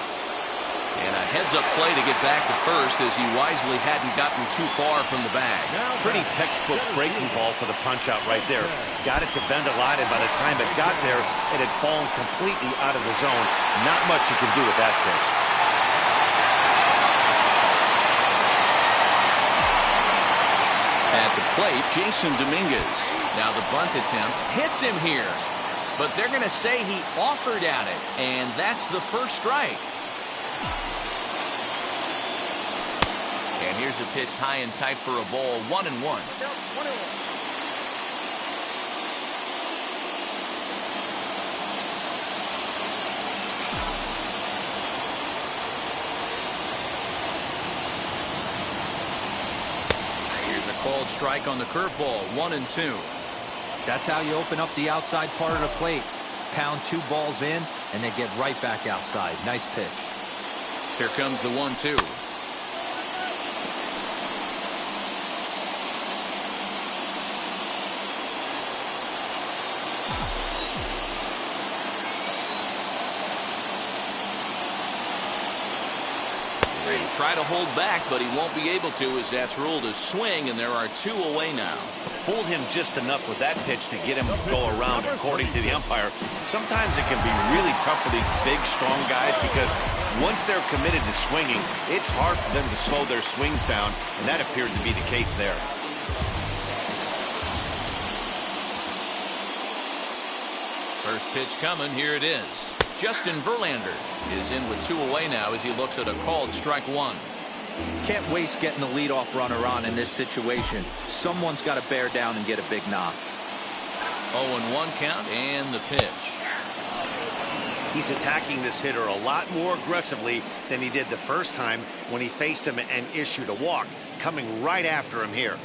And a heads-up play to get back to first as he wisely hadn't gotten too far from the bag. Pretty textbook breaking ball for the punch-out right there. Got it to bend a lot, and by the time it got there, it had fallen completely out of the zone. Not much you can do with that pitch. At the plate, Jason Dominguez. Now the bunt attempt hits him here. But they're going to say he offered at it, and that's the first strike. And here's a pitch high and tight for a ball, 1-1. Here's a called strike on the curveball, 1-2. That's how you open up the outside part of the plate. Pound 2 balls in, and they get right back outside. Nice pitch. Here comes the 1-2. He'll try to hold back, but he won't be able to, as that's ruled a swing, and there are 2 away now. Fooled him just enough with that pitch to get him to go around, according to the umpire. Sometimes it can be really tough for these big, strong guys because once they're committed to swinging, it's hard for them to slow their swings down, and that appeared to be the case there. First pitch coming. Here it is. Justin Verlander is in with 2 away now as he looks at a called strike 1. Can't waste getting the leadoff runner on in this situation. Someone's got to bear down and get a big knock. 0-1 count and the pitch. He's attacking this hitter a lot more aggressively than he did the first time when he faced him and issued a walk. Coming right after him here.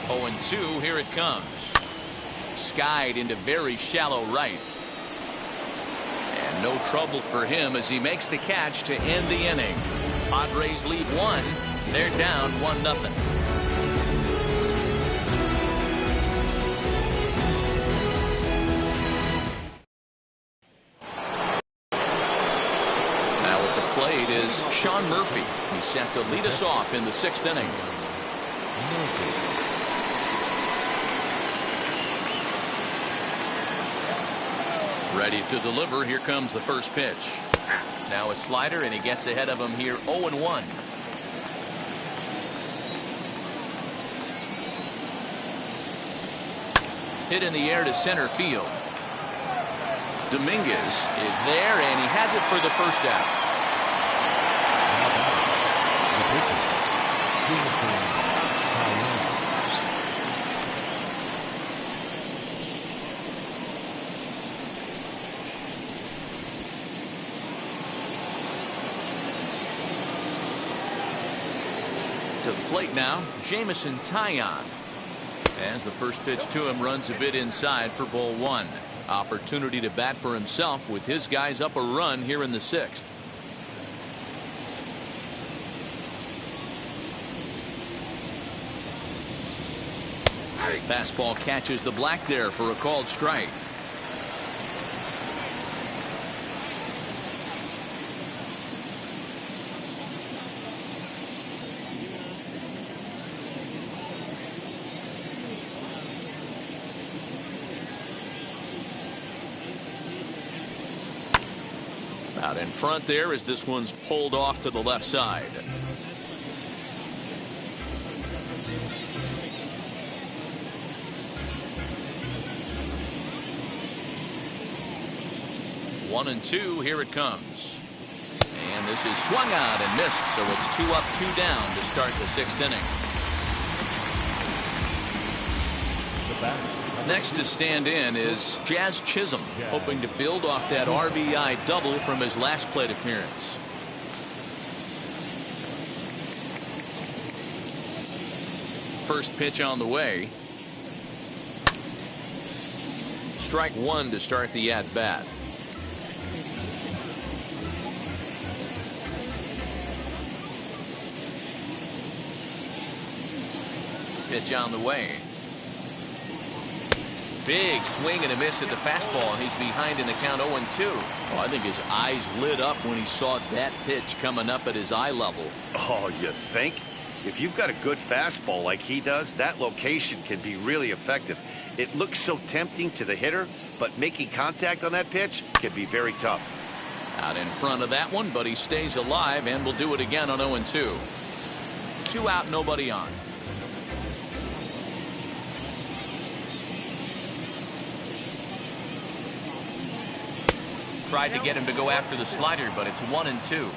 Oh, 0-2, here it comes. Skied into very shallow right. And no trouble for him as he makes the catch to end the inning. Padres lead 1. They're down 1-0. Now at the plate is Sean Murphy. He's set to lead us off in the 6th inning. Ready to deliver. Here comes the first pitch. Now a slider, and he gets ahead of him here. 0-1. Hit in the air to center field. Dominguez is there, and he has it for the first out. To the plate now, Jameson Taillon. As the first pitch to him runs a bit inside for ball 1. Opportunity to bat for himself with his guys up a run here in the 6th. Fastball catches the black there for a called strike. Out in front there as this one's pulled off to the left side. One and two, here it comes. And this is swung out and missed, so it's 2 up, 2 down to start the 6th inning. Next to stand in is Jazz Chisholm, hoping to build off that RBI double from his last plate appearance. First pitch on the way. Strike 1 to start the at-bat. Pitch on the way. Big swing and a miss at the fastball, and he's behind in the count 0-2. Oh, I think his eyes lit up when he saw that pitch coming up at his eye level. Oh, you think? If you've got a good fastball like he does, that location can be really effective. It looks so tempting to the hitter, but making contact on that pitch can be very tough. Out in front of that one, but he stays alive and will do it again on 0-2. 2 out, nobody on. Tried to get him to go after the slider, but it's 1-2.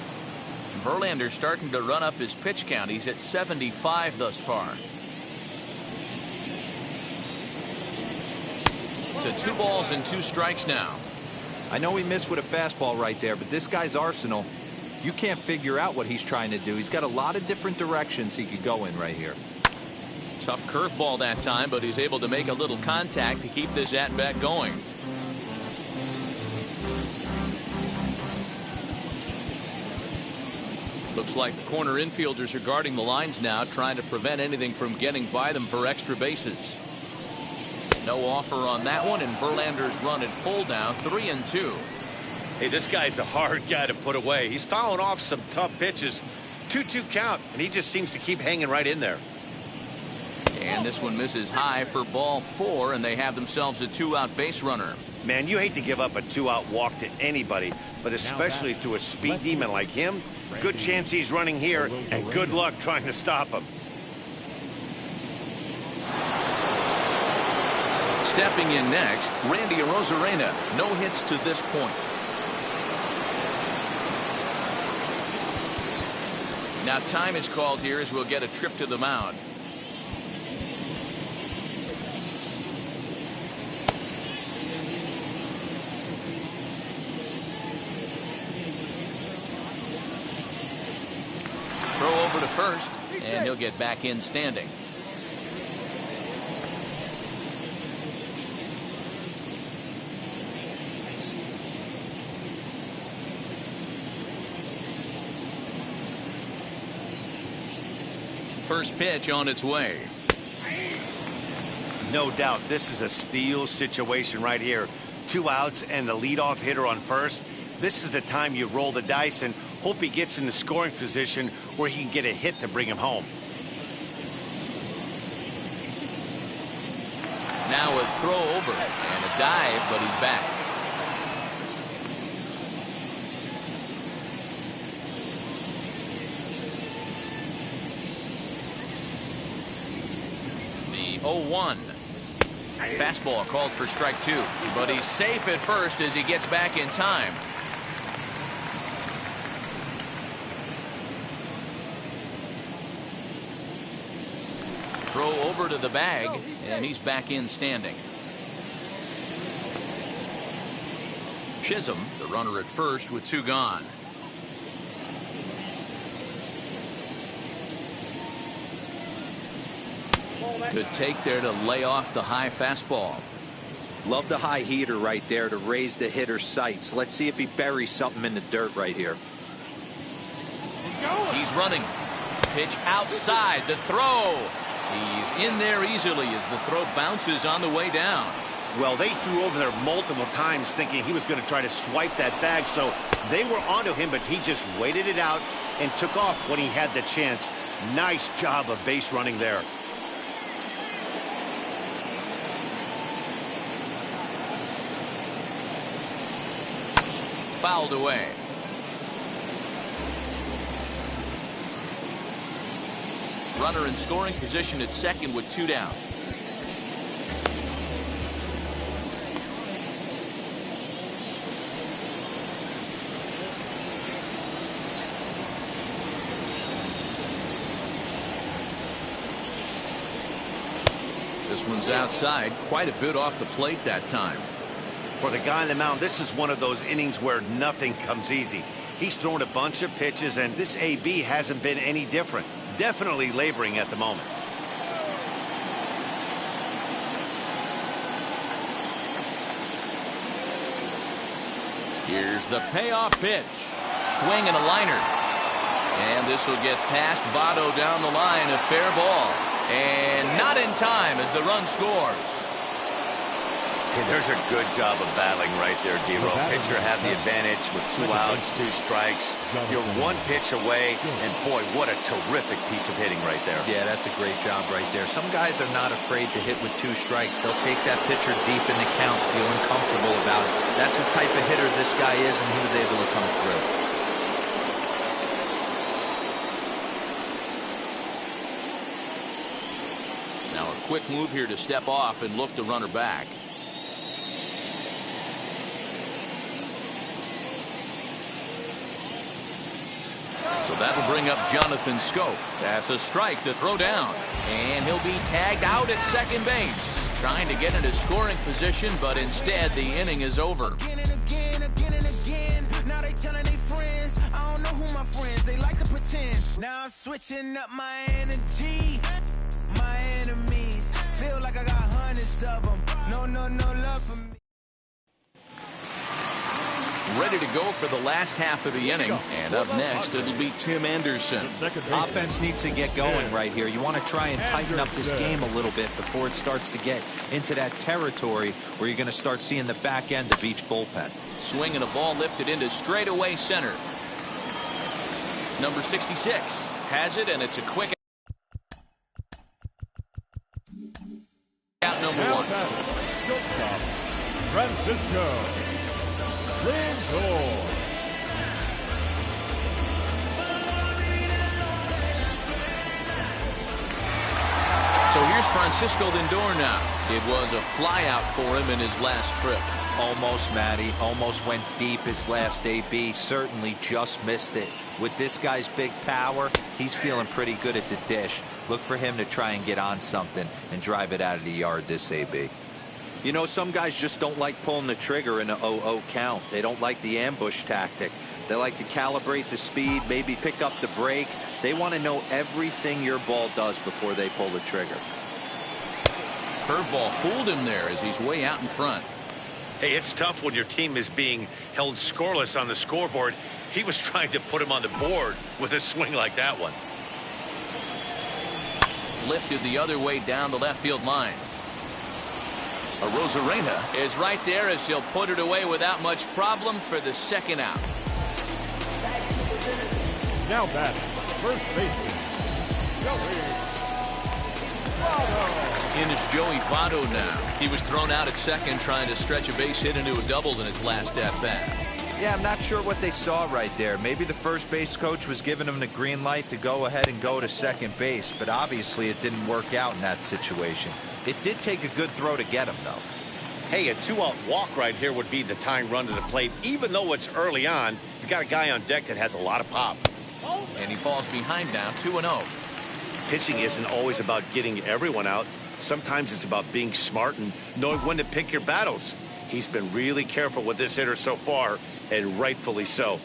Verlander starting to run up his pitch count. He's at 75 thus far. To 2 balls and 2 strikes now. I know he missed with a fastball right there, but this guy's arsenal, you can't figure out what he's trying to do. He's got a lot of different directions he could go in right here. Tough curveball that time, but he's able to make a little contact to keep this at-bat going. Looks like the corner infielders are guarding the lines now, trying to prevent anything from getting by them for extra bases. No offer on that one, and Verlander's run at full now, 3-2. Hey, this guy's a hard guy to put away. He's fouling off some tough pitches. 2-2 count, and he just seems to keep hanging right in there. And this one misses high for ball 4, and they have themselves a 2-out base runner. Man, you hate to give up a 2-out walk to anybody, but especially to a speed demon like him. Good chance he's running here, and good luck trying to stop him. Stepping in next, Randy Arozarena. No hits to this point. Now time is called here as we'll get a trip to the mound. Throw over to first, and he'll get back in standing. First pitch on its way. No doubt this is a steal situation right here. 2 outs and the leadoff hitter on first. This is the time you roll the dice and hope he gets in the scoring position where he can get a hit to bring him home. Now a throw over and a dive, but he's back. The 0-1. Fastball called for strike 2, but he's safe at first as he gets back in time. Throw over to the bag, and he's back in standing. Chisholm, the runner at first with 2 gone. Good take there to lay off the high fastball. Love the high heater right there to raise the hitter's sights. Let's see if he buries something in the dirt right here. He's running. Pitch outside. The throw. He's in there easily as the throw bounces on the way down. Well, they threw over there multiple times thinking he was going to try to swipe that bag, so they were onto him, but he just waited it out and took off when he had the chance. Nice job of base running there. Fouled away. Runner in scoring position at second with 2 down. This one's outside, quite a bit off the plate that time. For the guy on the mound, this is one of those innings where nothing comes easy. He's thrown a bunch of pitches, and this AB hasn't been any different. Definitely laboring at the moment. Here's the payoff pitch. Swing and a liner. And this will get past Votto down the line. A fair ball. And not in time as the run scores. Hey, there's a good job of battling right there, D-Row. Pitcher had the advantage with 2 outs, 2 strikes. You're 1 pitch away, and boy, what a terrific piece of hitting right there. Yeah, that's a great job right there. Some guys are not afraid to hit with 2 strikes. They'll take that pitcher deep in the count, feeling comfortable about it. That's the type of hitter this guy is, and he was able to come through. Now a quick move here to step off and look the runner back. So that'll bring up Jonathan Scope. That's a strike to throw down. And he'll be tagged out at second base. Trying to get into scoring position, but instead the inning is over. Now they telling their friends, I don't know who my friends, they like to pretend. Now I'm switching up my energy. My enemies feel like I got hundreds of them. No love for me. ready to go for the last half of the inning. And up next, it'll be Tim Anderson. Offense needs to get going right here. You want to try and tighten up this game a little bit before it starts to get into that territory where you're going to start seeing the back end of each bullpen. Swing and a ball lifted into straightaway center. Number 66 has it, and it's a quick out. Number one. Shortstop, Francisco Lindor. So here's Francisco Lindor now. It was a flyout for him in his last trip. Almost, Matty. Almost went deep his last AB. Certainly just missed it. With this guy's big power, he's feeling pretty good at the dish. Look for him to try and get on something and drive it out of the yard this AB. You know, some guys just don't like pulling the trigger in an 0-0 count. They don't like the ambush tactic. They like to calibrate the speed, maybe pick up the break. They want to know everything your ball does before they pull the trigger. Curveball fooled him there as he's way out in front. Hey, it's tough when your team is being held scoreless on the scoreboard. He was trying to put him on the board with a swing like that one. Lifted the other way down the left field line. Arozarena is right there as he'll put it away without much problem for the second out. Now batting, first baseman, In is Joey Votto now. He was thrown out at second trying to stretch a base hit into a double in his last at-bat. Yeah, I'm not sure what they saw right there. Maybe the first base coach was giving him the green light to go ahead and go to second base, but obviously it didn't work out in that situation. It did take a good throw to get him, though. Hey, a two-out walk right here would be the tying run to the plate. Even though it's early on, you've got a guy on deck that has a lot of pop. And he falls behind now, 2-0. Pitching isn't always about getting everyone out. Sometimes it's about being smart and knowing when to pick your battles. He's been really careful with this hitter so far, and rightfully so.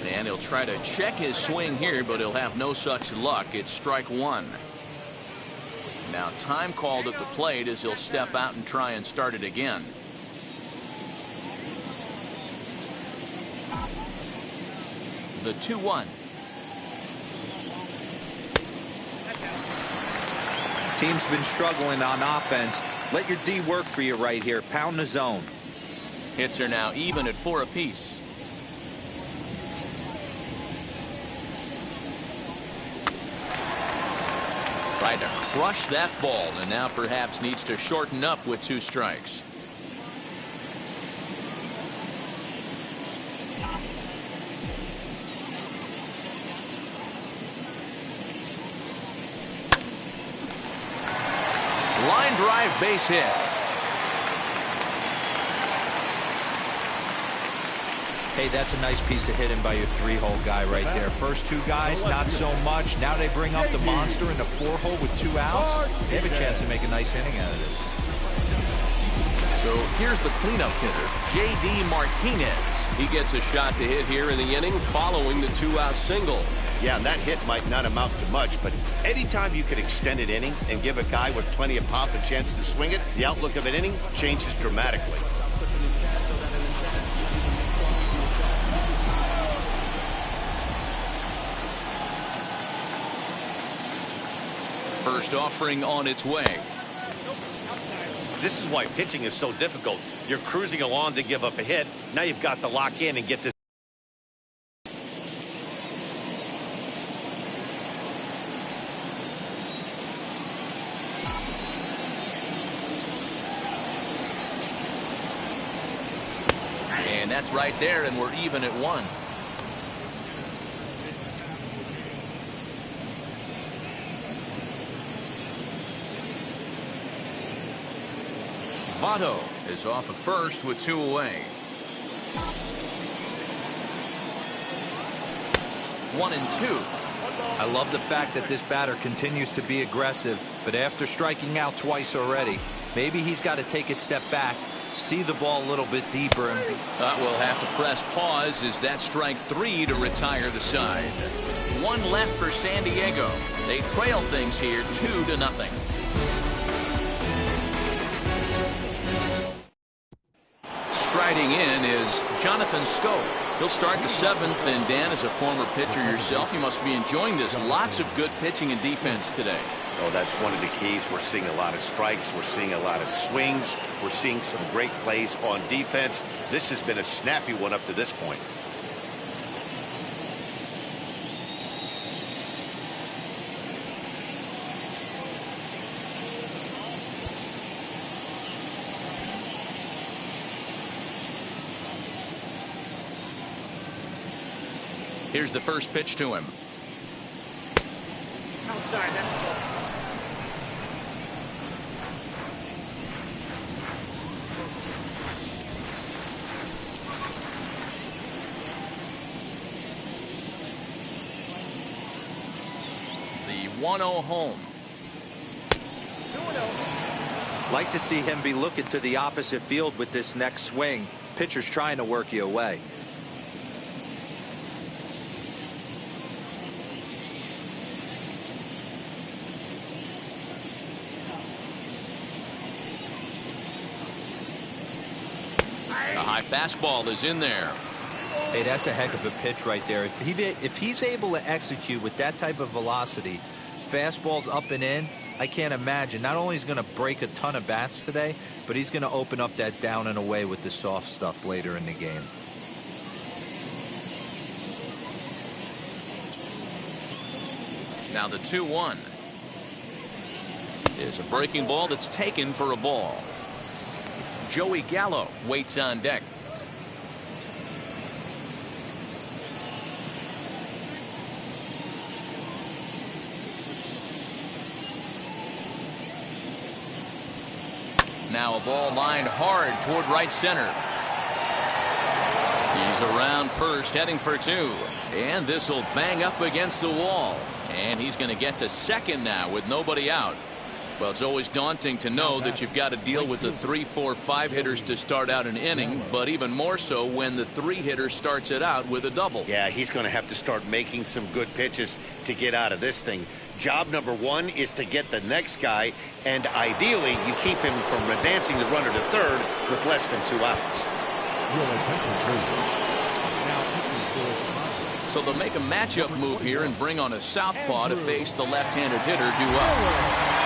And he'll try to check his swing here, but he'll have no such luck. It's strike one. Now time called at the plate as he'll step out and try and start it again. The 2-1. Team's been struggling on offense. Let your D work for you right here. Pound the zone. Hits are now even at 4 apiece. Tried to crush that ball and now perhaps needs to shorten up with 2 strikes. Line drive base hit. Hey, that's a nice piece of hitting by your 3-hole guy right there. First 2 guys, not so much. Now they bring up the monster in the 4-hole with 2 outs. They have a chance to make a nice inning out of this. So here's the cleanup hitter, J.D. Martinez. He gets a shot to hit here in the inning following the 2-out single. Yeah, and that hit might not amount to much, but anytime you can extend an inning and give a guy with plenty of pop a chance to swing it, the outlook of an inning changes dramatically. First offering on its way. This is why pitching is so difficult. You're cruising along to give up a hit. Now you've got to lock in and get this. And that's right there, and we're even at 1. Votto is off at first with 2 away. 1-2. I love the fact that this batter continues to be aggressive, but after striking out twice already, maybe he's got to take a step back, see the ball a little bit deeper. We'll have to press pause as that strike 3 to retire the side. 1 left for San Diego. They trail things here 2-0. riding in is Jonathan Scope. He'll start the 7th, and Dan, as a former pitcher yourself, you must be enjoying this. Lots of good pitching and defense today. Oh, that's one of the keys. We're seeing a lot of strikes. We're seeing a lot of swings. We're seeing some great plays on defense. This has been a snappy one up to this point. Here's the first pitch to him. Outside, that's the ball. The 1-0 home. 2-0. Like to see him be looking to the opposite field with this next swing. Pitcher's trying to work you away. The high fastball is in there. Hey, that's a heck of a pitch right there. If he's able to execute with that type of velocity, fastballs up and in, I can't imagine. Not only is he going to break a ton of bats today, but he's going to open up that down and away with the soft stuff later in the game. Now the 2-1 is a breaking ball that's taken for a ball. Joey Gallo waits on deck. Now a ball lined hard toward right center. He's around first, heading for 2. And this will bang up against the wall. And he's going to get to second now with nobody out. Well, it's always daunting to know that you've got to deal with the 3, 4, 5 hitters to start out an inning, but even more so when the 3 hitter starts it out with a double. Yeah, he's going to have to start making some good pitches to get out of this thing. Job number 1 is to get the next guy, and ideally you keep him from advancing the runner to third with less than 2 outs. So they'll make a matchup move here and bring on a southpaw to face the left-handed hitter due up.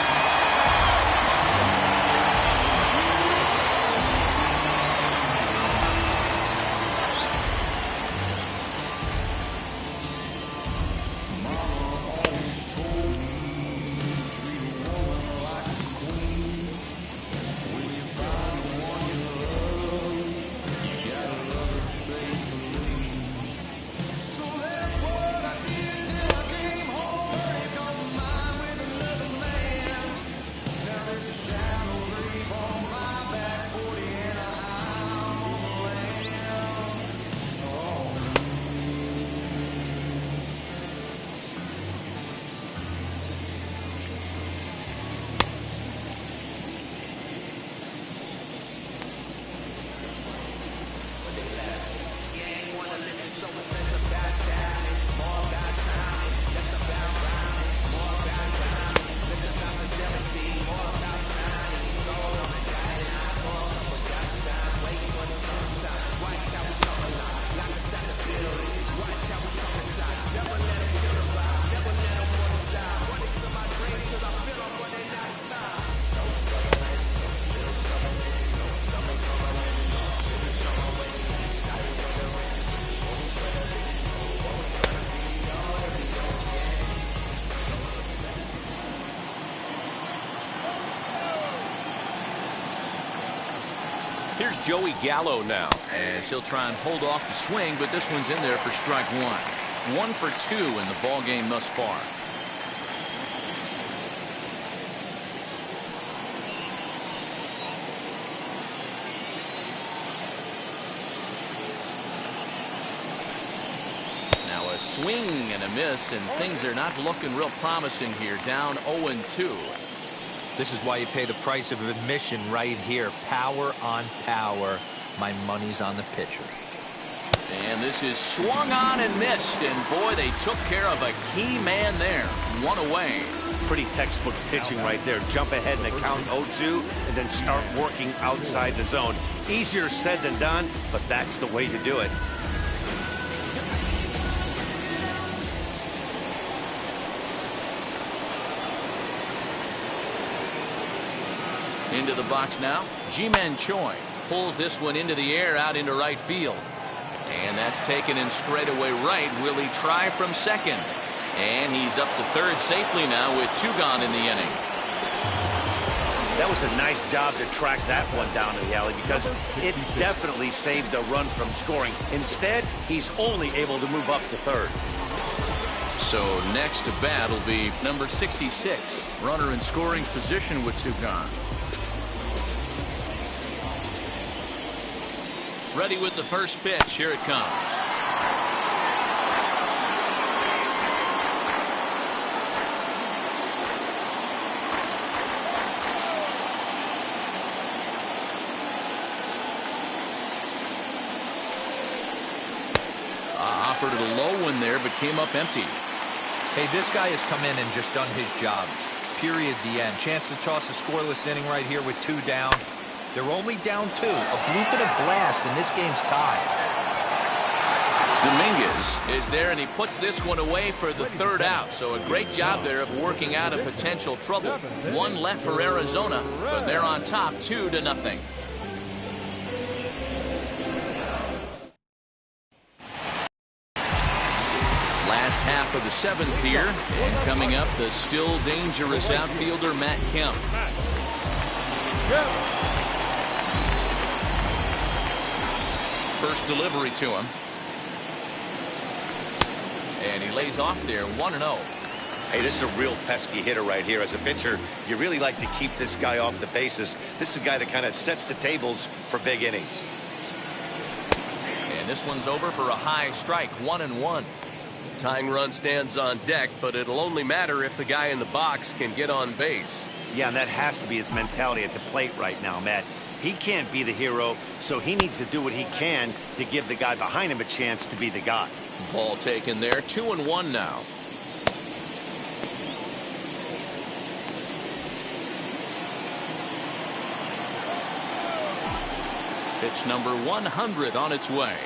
Here's Joey Gallo now, as he'll try and hold off the swing, but this one's in there for strike 1. 1 for 2 in the ball game thus far. Now a swing and a miss, and things are not looking real promising here. Down 0-2. This is why you pay the price of admission right here. Power on power. My money's on the pitcher. And this is swung on and missed. And boy, they took care of a key man there. one away. Pretty textbook pitching right there. Jump ahead in the count 0-2 and then start working outside the zone. Easier said than done, but that's the way to do it. Into the box now. Ji-Man Choi pulls this one into the air out into right field. And that's taken in straightaway right. Will he try from second? And he's up to third safely now with 2 gone in the inning. That was a nice job to track that one down to the alley because it definitely saved a run from scoring. Instead, he's only able to move up to third. So next to bat will be number 66. Runner in scoring position with 2 gone. Ready with the first pitch. Here it comes. Offered a low one there, but came up empty. Hey, this guy has come in and just done his job. Period. The end. Chance to toss a scoreless inning right here with 2 down. They're only down 2. A bloop and a blast, and this game's tied. Dominguez is there, and he puts this one away for the 3rd out. So a great job there of working out a potential trouble. 1 left for Arizona, but they're on top 2-0. Last half of the 7th here, and coming up, the still dangerous outfielder Matt Kemp. First delivery to him. And he lays off there, 1-0. Hey, this is a real pesky hitter right here. As a pitcher, you really like to keep this guy off the bases. This is a guy that kind of sets the tables for big innings. And this one's over for a high strike, 1-1. Tying run stands on deck, but it'll only matter if the guy in the box can get on base. Yeah, and that has to be his mentality at the plate right now, Matt. He can't be the hero, so he needs to do what he can to give the guy behind him a chance to be the guy. Ball taken there, 2-1 now. Pitch number 100 on its way.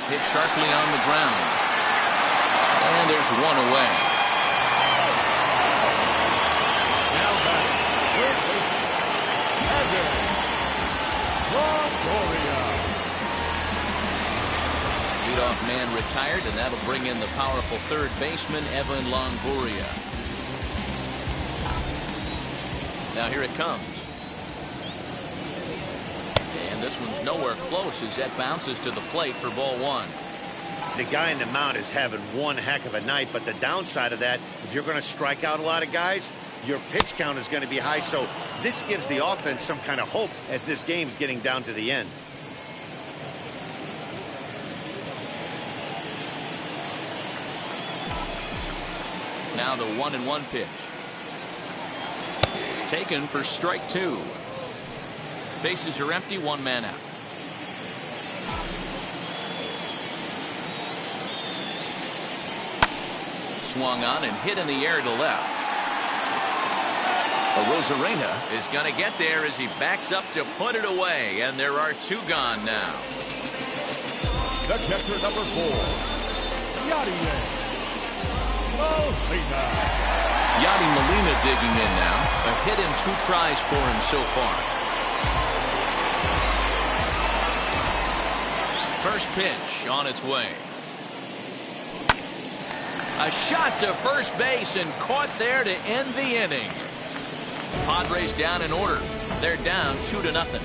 Hit sharply on the ground. And there's 1 away. Leadoff man retired, and that'll bring in the powerful third baseman, Evan Longoria. Now here it comes. And this one's nowhere close as that bounces to the plate for ball 1. The guy in the mound is having one heck of a night, but the downside of that, if you're going to strike out a lot of guys, your pitch count is going to be high. So this gives the offense some kind of hope as this game's getting down to the end. Now the 1-1 pitch. It's taken for strike 2. Bases are empty, 1 man out. Swung on and hit in the air to left. Rosarena is going to get there as he backs up to put it away, and there are 2 gone now. The catcher, number 4, Yadi Molina. Yadi Molina digging in now. A hit in 2 tries for him so far. First pitch on its way. A shot to first base and caught there to end the inning. Padres down in order. They're down 2-0.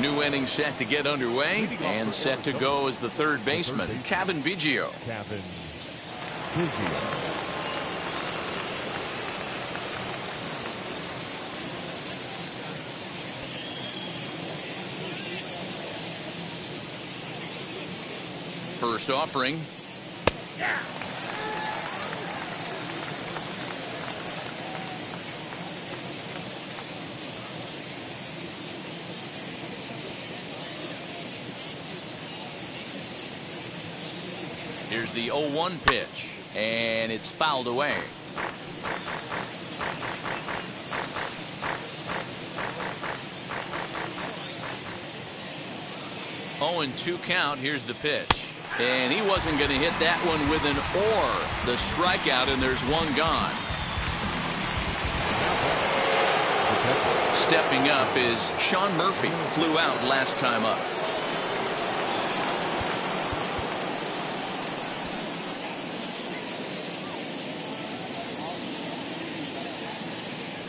New inning set to get underway, and set to go as the third baseman, Cavan Biggio. Cavan Biggio. First offering. Here's the 0-1 pitch, and it's fouled away. 0-2 count. Here's the pitch. And he wasn't going to hit that one with an or. The strikeout, and there's one gone. Stepping up is Sean Murphy. Flew out last time up.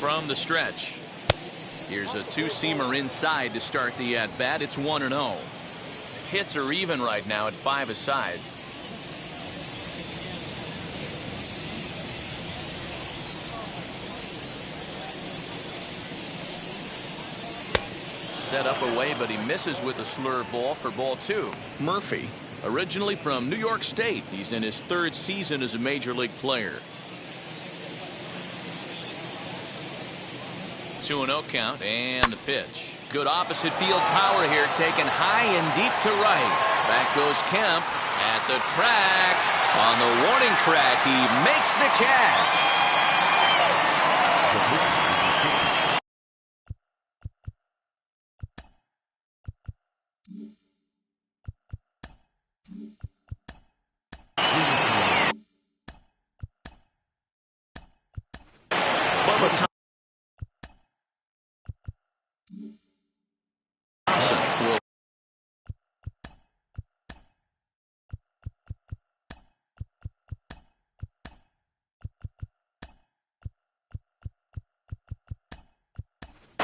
From the stretch. Here's a two-seamer inside to start the at-bat. It's 1-0. Hits are even right now at 5 aside. Set up away, but he misses with a slurve ball for ball 2. Murphy, originally from New York State. He's in his 3rd season as a major league player. 2-0 count, and the pitch. Good opposite field power here, taken high and deep to right. Back goes Kemp at the track. On the warning track, he makes the catch.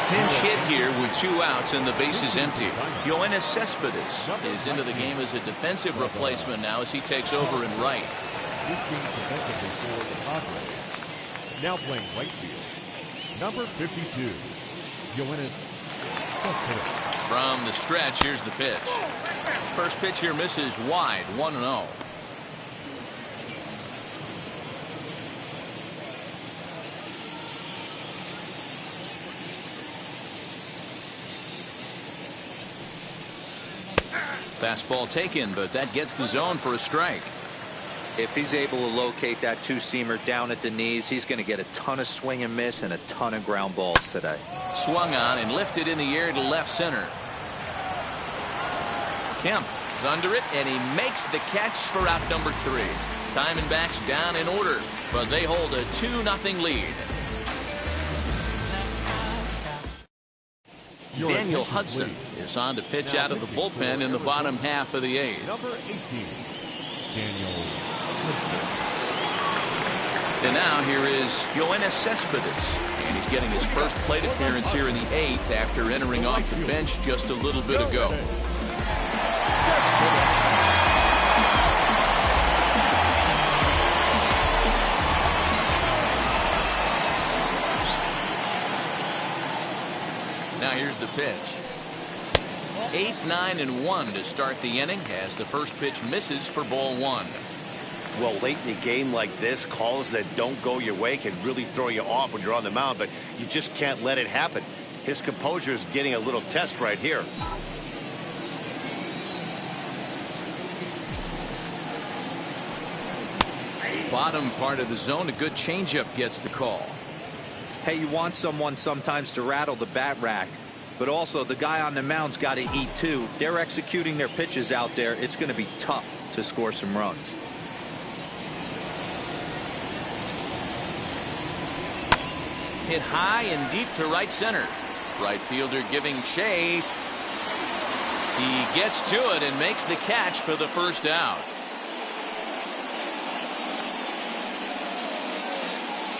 Pinch hit here with 2 outs and the base is empty. Yoenis Cespedes is into the game as a defensive replacement now as he takes over in right. Defensively for the Padres. Now playing right field, number 52, Yoenis Cespedes. From the stretch, here's the pitch. First pitch here misses wide, 1-0. Fastball taken, but that gets the zone for a strike. If he's able to locate that two-seamer down at the knees, he's going to get a ton of swing and miss and a ton of ground balls today. Swung on and lifted in the air to left center. Kemp is under it, and he makes the catch for out number 3. Diamondbacks down in order, but they hold a 2-0 lead. Daniel Hudson is on to pitch out of the bullpen in the bottom half of the 8th. Number 18, Daniel Hudson. And now here is Yoenis Cespedes, and he's getting his first plate appearance here in the 8th after entering off the bench just a little bit ago. Now here's the pitch. 8-9-1 to start the inning as the first pitch misses for ball 1. Well, late in the game like this, calls that don't go your way can really throw you off when you're on the mound, but you just can't let it happen. His composure is getting a little test right here. Bottom part of the zone, a good changeup gets the call. Hey, you want someone sometimes to rattle the bat rack, but also the guy on the mound's got to eat too. They're executing their pitches out there. It's going to be tough to score some runs. Hit high and deep to right center. Right fielder giving chase. He gets to it and makes the catch for the first out.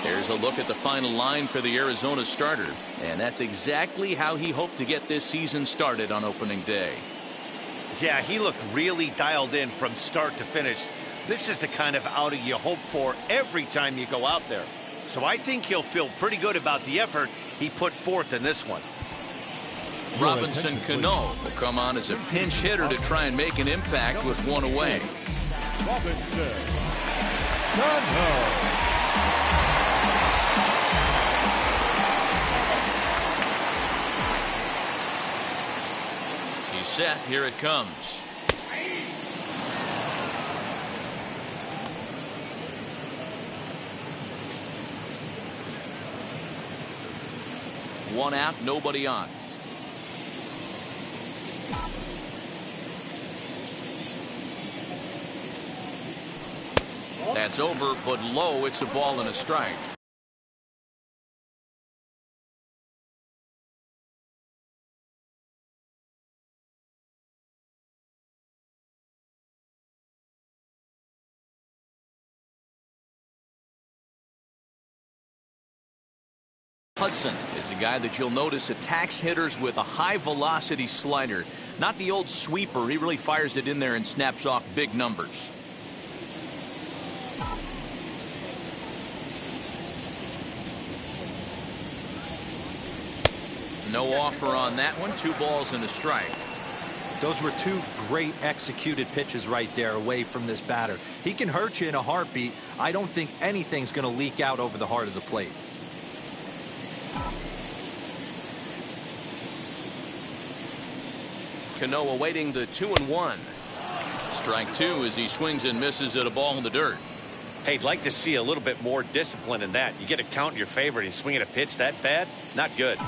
Here's a look at the final line for the Arizona starter, and that's exactly how he hoped to get this season started on opening day. Yeah, he looked really dialed in from start to finish. This is the kind of outing you hope for every time you go out there. So I think he'll feel pretty good about the effort he put forth in this one. Robinson Cano will come on as a pinch hitter to try and make an impact with one away. Robinson Cano. Set. Here it comes. 1 out, nobody on. That's over, put low. It's a ball and a strike. Hudson is a guy that you'll notice attacks hitters with a high velocity slider. Not the old sweeper. He really fires it in there and snaps off big numbers. No offer on that one. 2 balls and a strike. Those were 2 great executed pitches right there away from this batter. He can hurt you in a heartbeat. I don't think anything's going to leak out over the heart of the plate. Cano awaiting the 2-1. Strike 2 as he swings and misses at a ball in the dirt. Hey, I'd like to see a little bit more discipline in that. You get a count in your favor and you swing at a pitch that bad? Not good.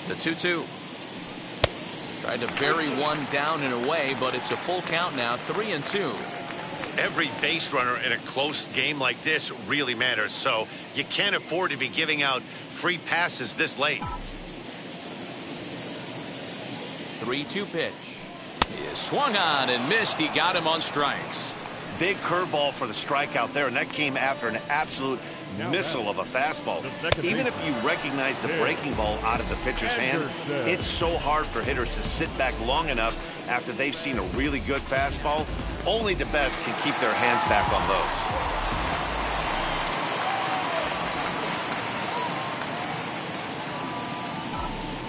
The 2-2. Tried to bury one down and away, but it's a full count now. 3-2. Every base runner in a close game like this really matters, so you can't afford to be giving out free passes this late. 3-2 pitch. He is swung on and missed. He got him on strikes. Big curveball for the strikeout there, and that came after an absolute missile of a fastball. Even if you recognize the breaking ball out of the pitcher's hand, it's so hard for hitters to sit back long enough after they've seen a really good fastball. Only the best can keep their hands back on those.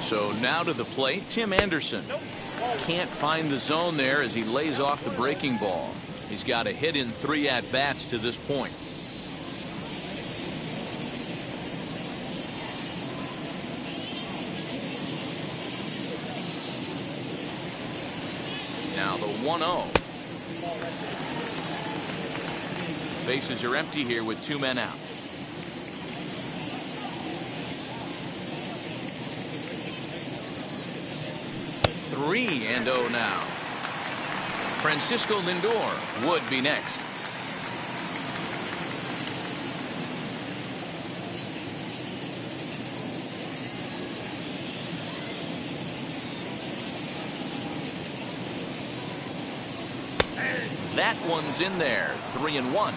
So now to the plate, Tim Anderson. Can't find the zone there as he lays off the breaking ball. He's got a hit in 3 at-bats to this point. Now the 1-0. Bases are empty here with 2 men out. 3-0 now. Francisco Lindor would be next. That one's in there. 3-1.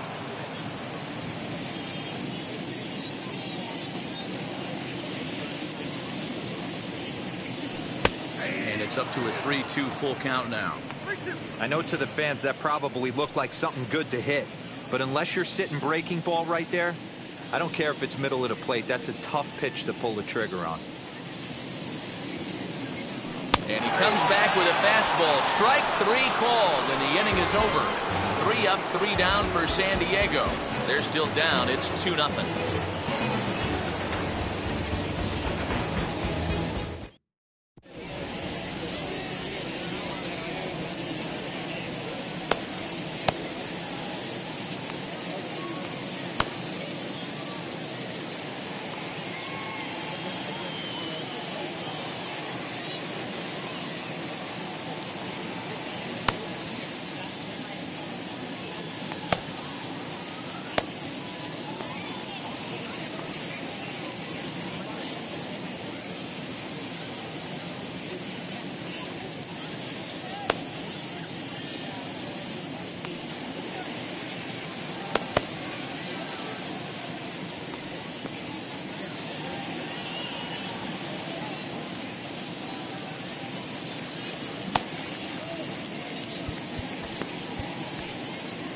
And it's up to a 3-2 full count now. I know to the fans that probably looked like something good to hit, but unless you're sitting breaking ball right there, I don't care if it's middle of the plate. That's a tough pitch to pull the trigger on. And he comes back with a fastball. Strike 3 called, and the inning is over. 3 up, 3 down for San Diego. They're still down. It's 2-0.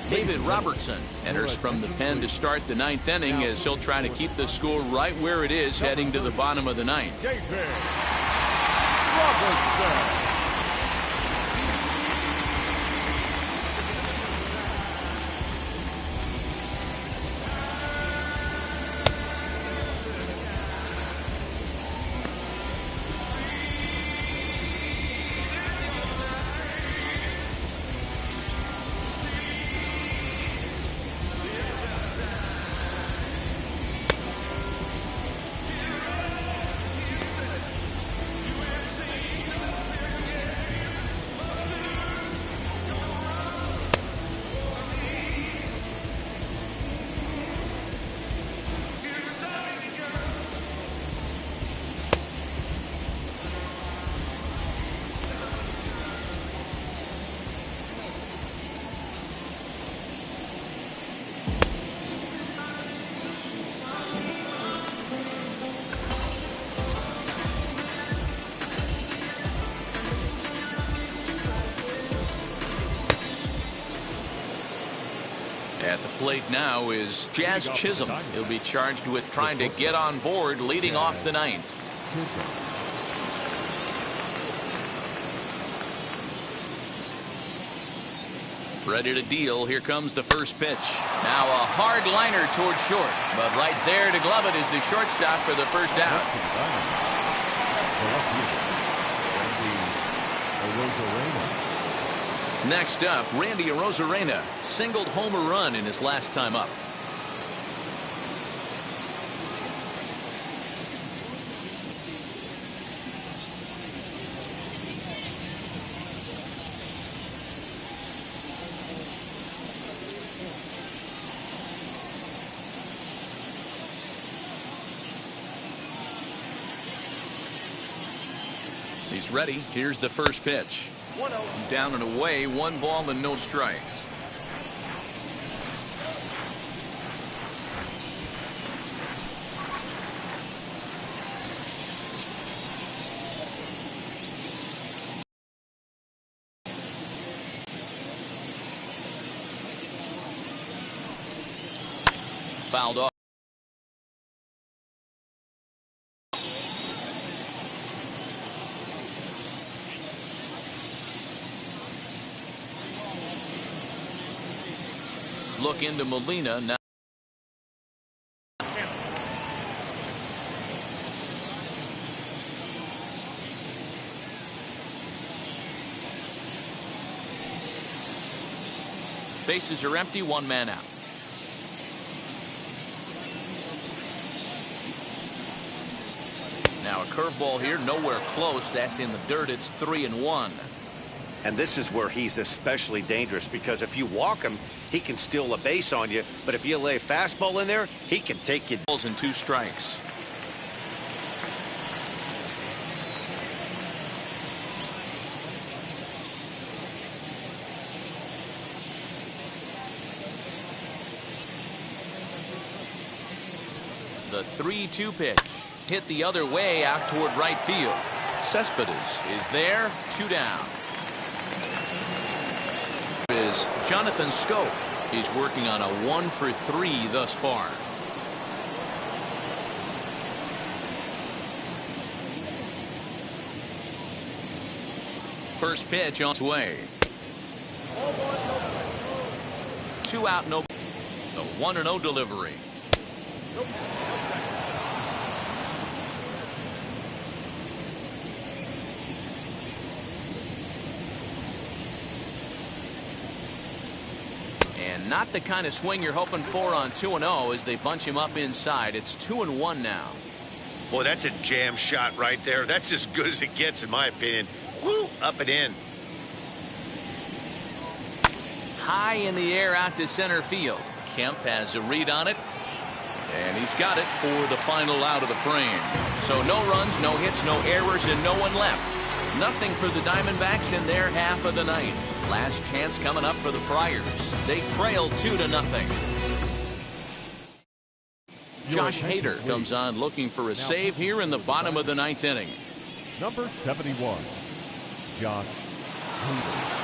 David Robertson enters from the pen to start the 9th inning as he'll try to keep the score right where it is heading to the bottom of the 9th. David Robertson. At the plate now is Jazz Chisholm. He'll be charged with trying to get on board leading off the ninth. Ready to deal. Here comes the first pitch. Now a hard liner toward short, but right there to glove it is the shortstop for the first out. Next up, Randy Arozarena singled home a run in his last time up. He's ready. Here's the first pitch. Down and away, 1 ball and no strikes. Fouled off. Look into Molina now. Bases are empty, 1 man out. Now a curveball here, nowhere close. That's in the dirt. It's 3-1. And this is where he's especially dangerous, because if you walk him, he can steal a base on you. But if you lay a fastball in there, he can take you. Balls and 2 strikes. The 3-2 pitch hit the other way out toward right field. Cespedes is there, 2 down. Is Jonathan Scope. He's working on a 1-for-3 thus far. First pitch on its way. 2 out, no. The 1-0 delivery. Not the kind of swing you're hoping for on 2-0 as they bunch him up inside. It's 2-1 now. Boy, that's a jam shot right there. That's as good as it gets, in my opinion. Woo! Up and in. High in the air out to center field. Kemp has a read on it. And he's got it for the final out of the frame. So no runs, no hits, no errors, and no one left. Nothing for the Diamondbacks in their half of the ninth. Last chance coming up for the Friars. They trail 2-0. Josh Hader comes on looking for a save here in the bottom of the ninth inning. Number 71, Josh Hader.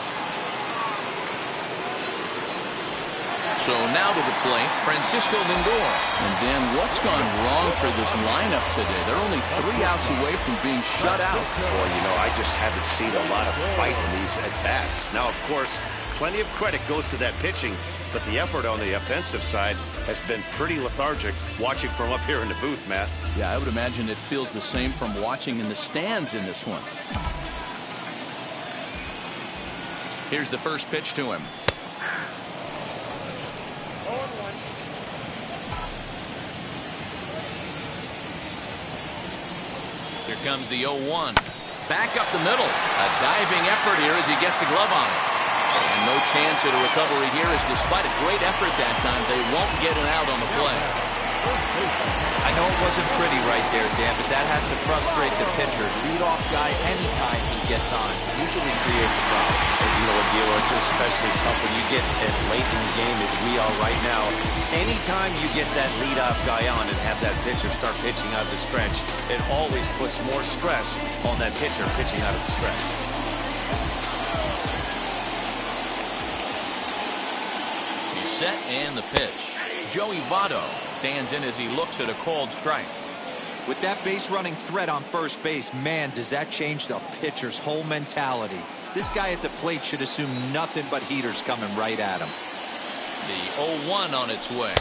So now to the plate, Francisco Lindor. And then what's gone wrong for this lineup today? They're only 3 outs away from being shut out. Well, you know, I just haven't seen a lot of fight in these at-bats. Now, of course, plenty of credit goes to that pitching, but the effort on the offensive side has been pretty lethargic watching from up here in the booth, Matt. Yeah, I would imagine it feels the same from watching in the stands in this one. Here's the first pitch to him. Here comes the 0-1. Back up the middle. A diving effort here as he gets a glove on it. And no chance at a recovery here, as despite a great effort that time, they won't get it out on the play. I know it wasn't pretty right there, Dan, but that has to frustrate the pitcher. Leadoff guy, anytime he gets on, usually creates a problem. You know what, Gilo, it's especially tough when you get as late in the game as we are right now. Anytime you get that leadoff guy on and have that pitcher start pitching out of the stretch, it always puts more stress on that pitcher pitching out of the stretch. He set and the pitch. Joey Votto stands in as he looks at a called strike. With that base running threat on first base, man, does that change the pitcher's whole mentality. This guy at the plate should assume nothing but heaters coming right at him. The 0-1 on its way.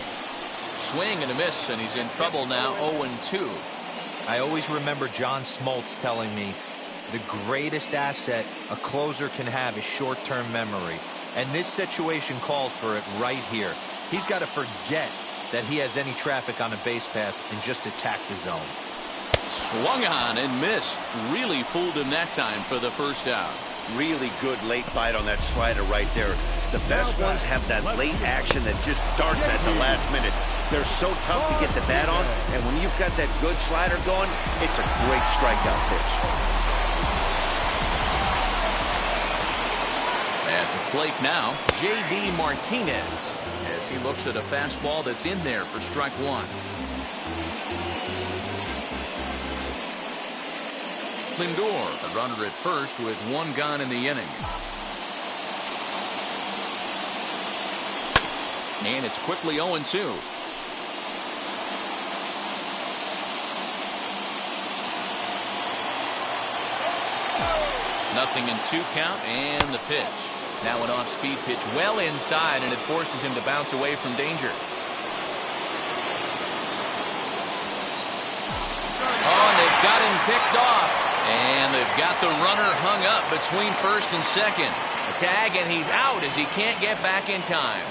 Swing and a miss, and he's in trouble now. 0-2. I always remember John Smoltz telling me the greatest asset a closer can have is short-term memory. And this situation calls for it right here. He's got to forget that he has any traffic on a base pass and just attack the zone. Swung on and missed. Really fooled him that time for the first out. Really good late bite on that slider right there. The best ones have that late action that just darts at the last minute. They're so tough to get the bat on, and when you've got that good slider going, it's a great strikeout pitch. At the plate now, J.D. Martinez, as he looks at a fastball that's in there for strike one. Lindor, the runner at first with one gone in the inning. And it's quickly 0-2. Nothing in 2 count, and the pitch. Now an off-speed pitch well inside, and it forces him to bounce away from danger. Oh, and they've got him picked off. And they've got the runner hung up between first and second. A tag, and he's out as he can't get back in time.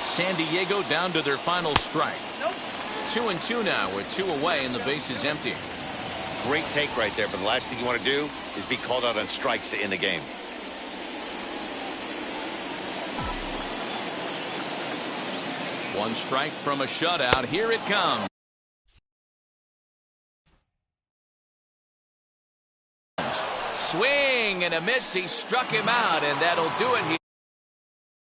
San Diego down to their final strike. 2-2 now with 2 away and the base is empty. Great take right there, but the last thing you want to do is be called out on strikes to end the game. One strike from a shutout. Here it comes. Swing and a miss. He struck him out, and that'll do it.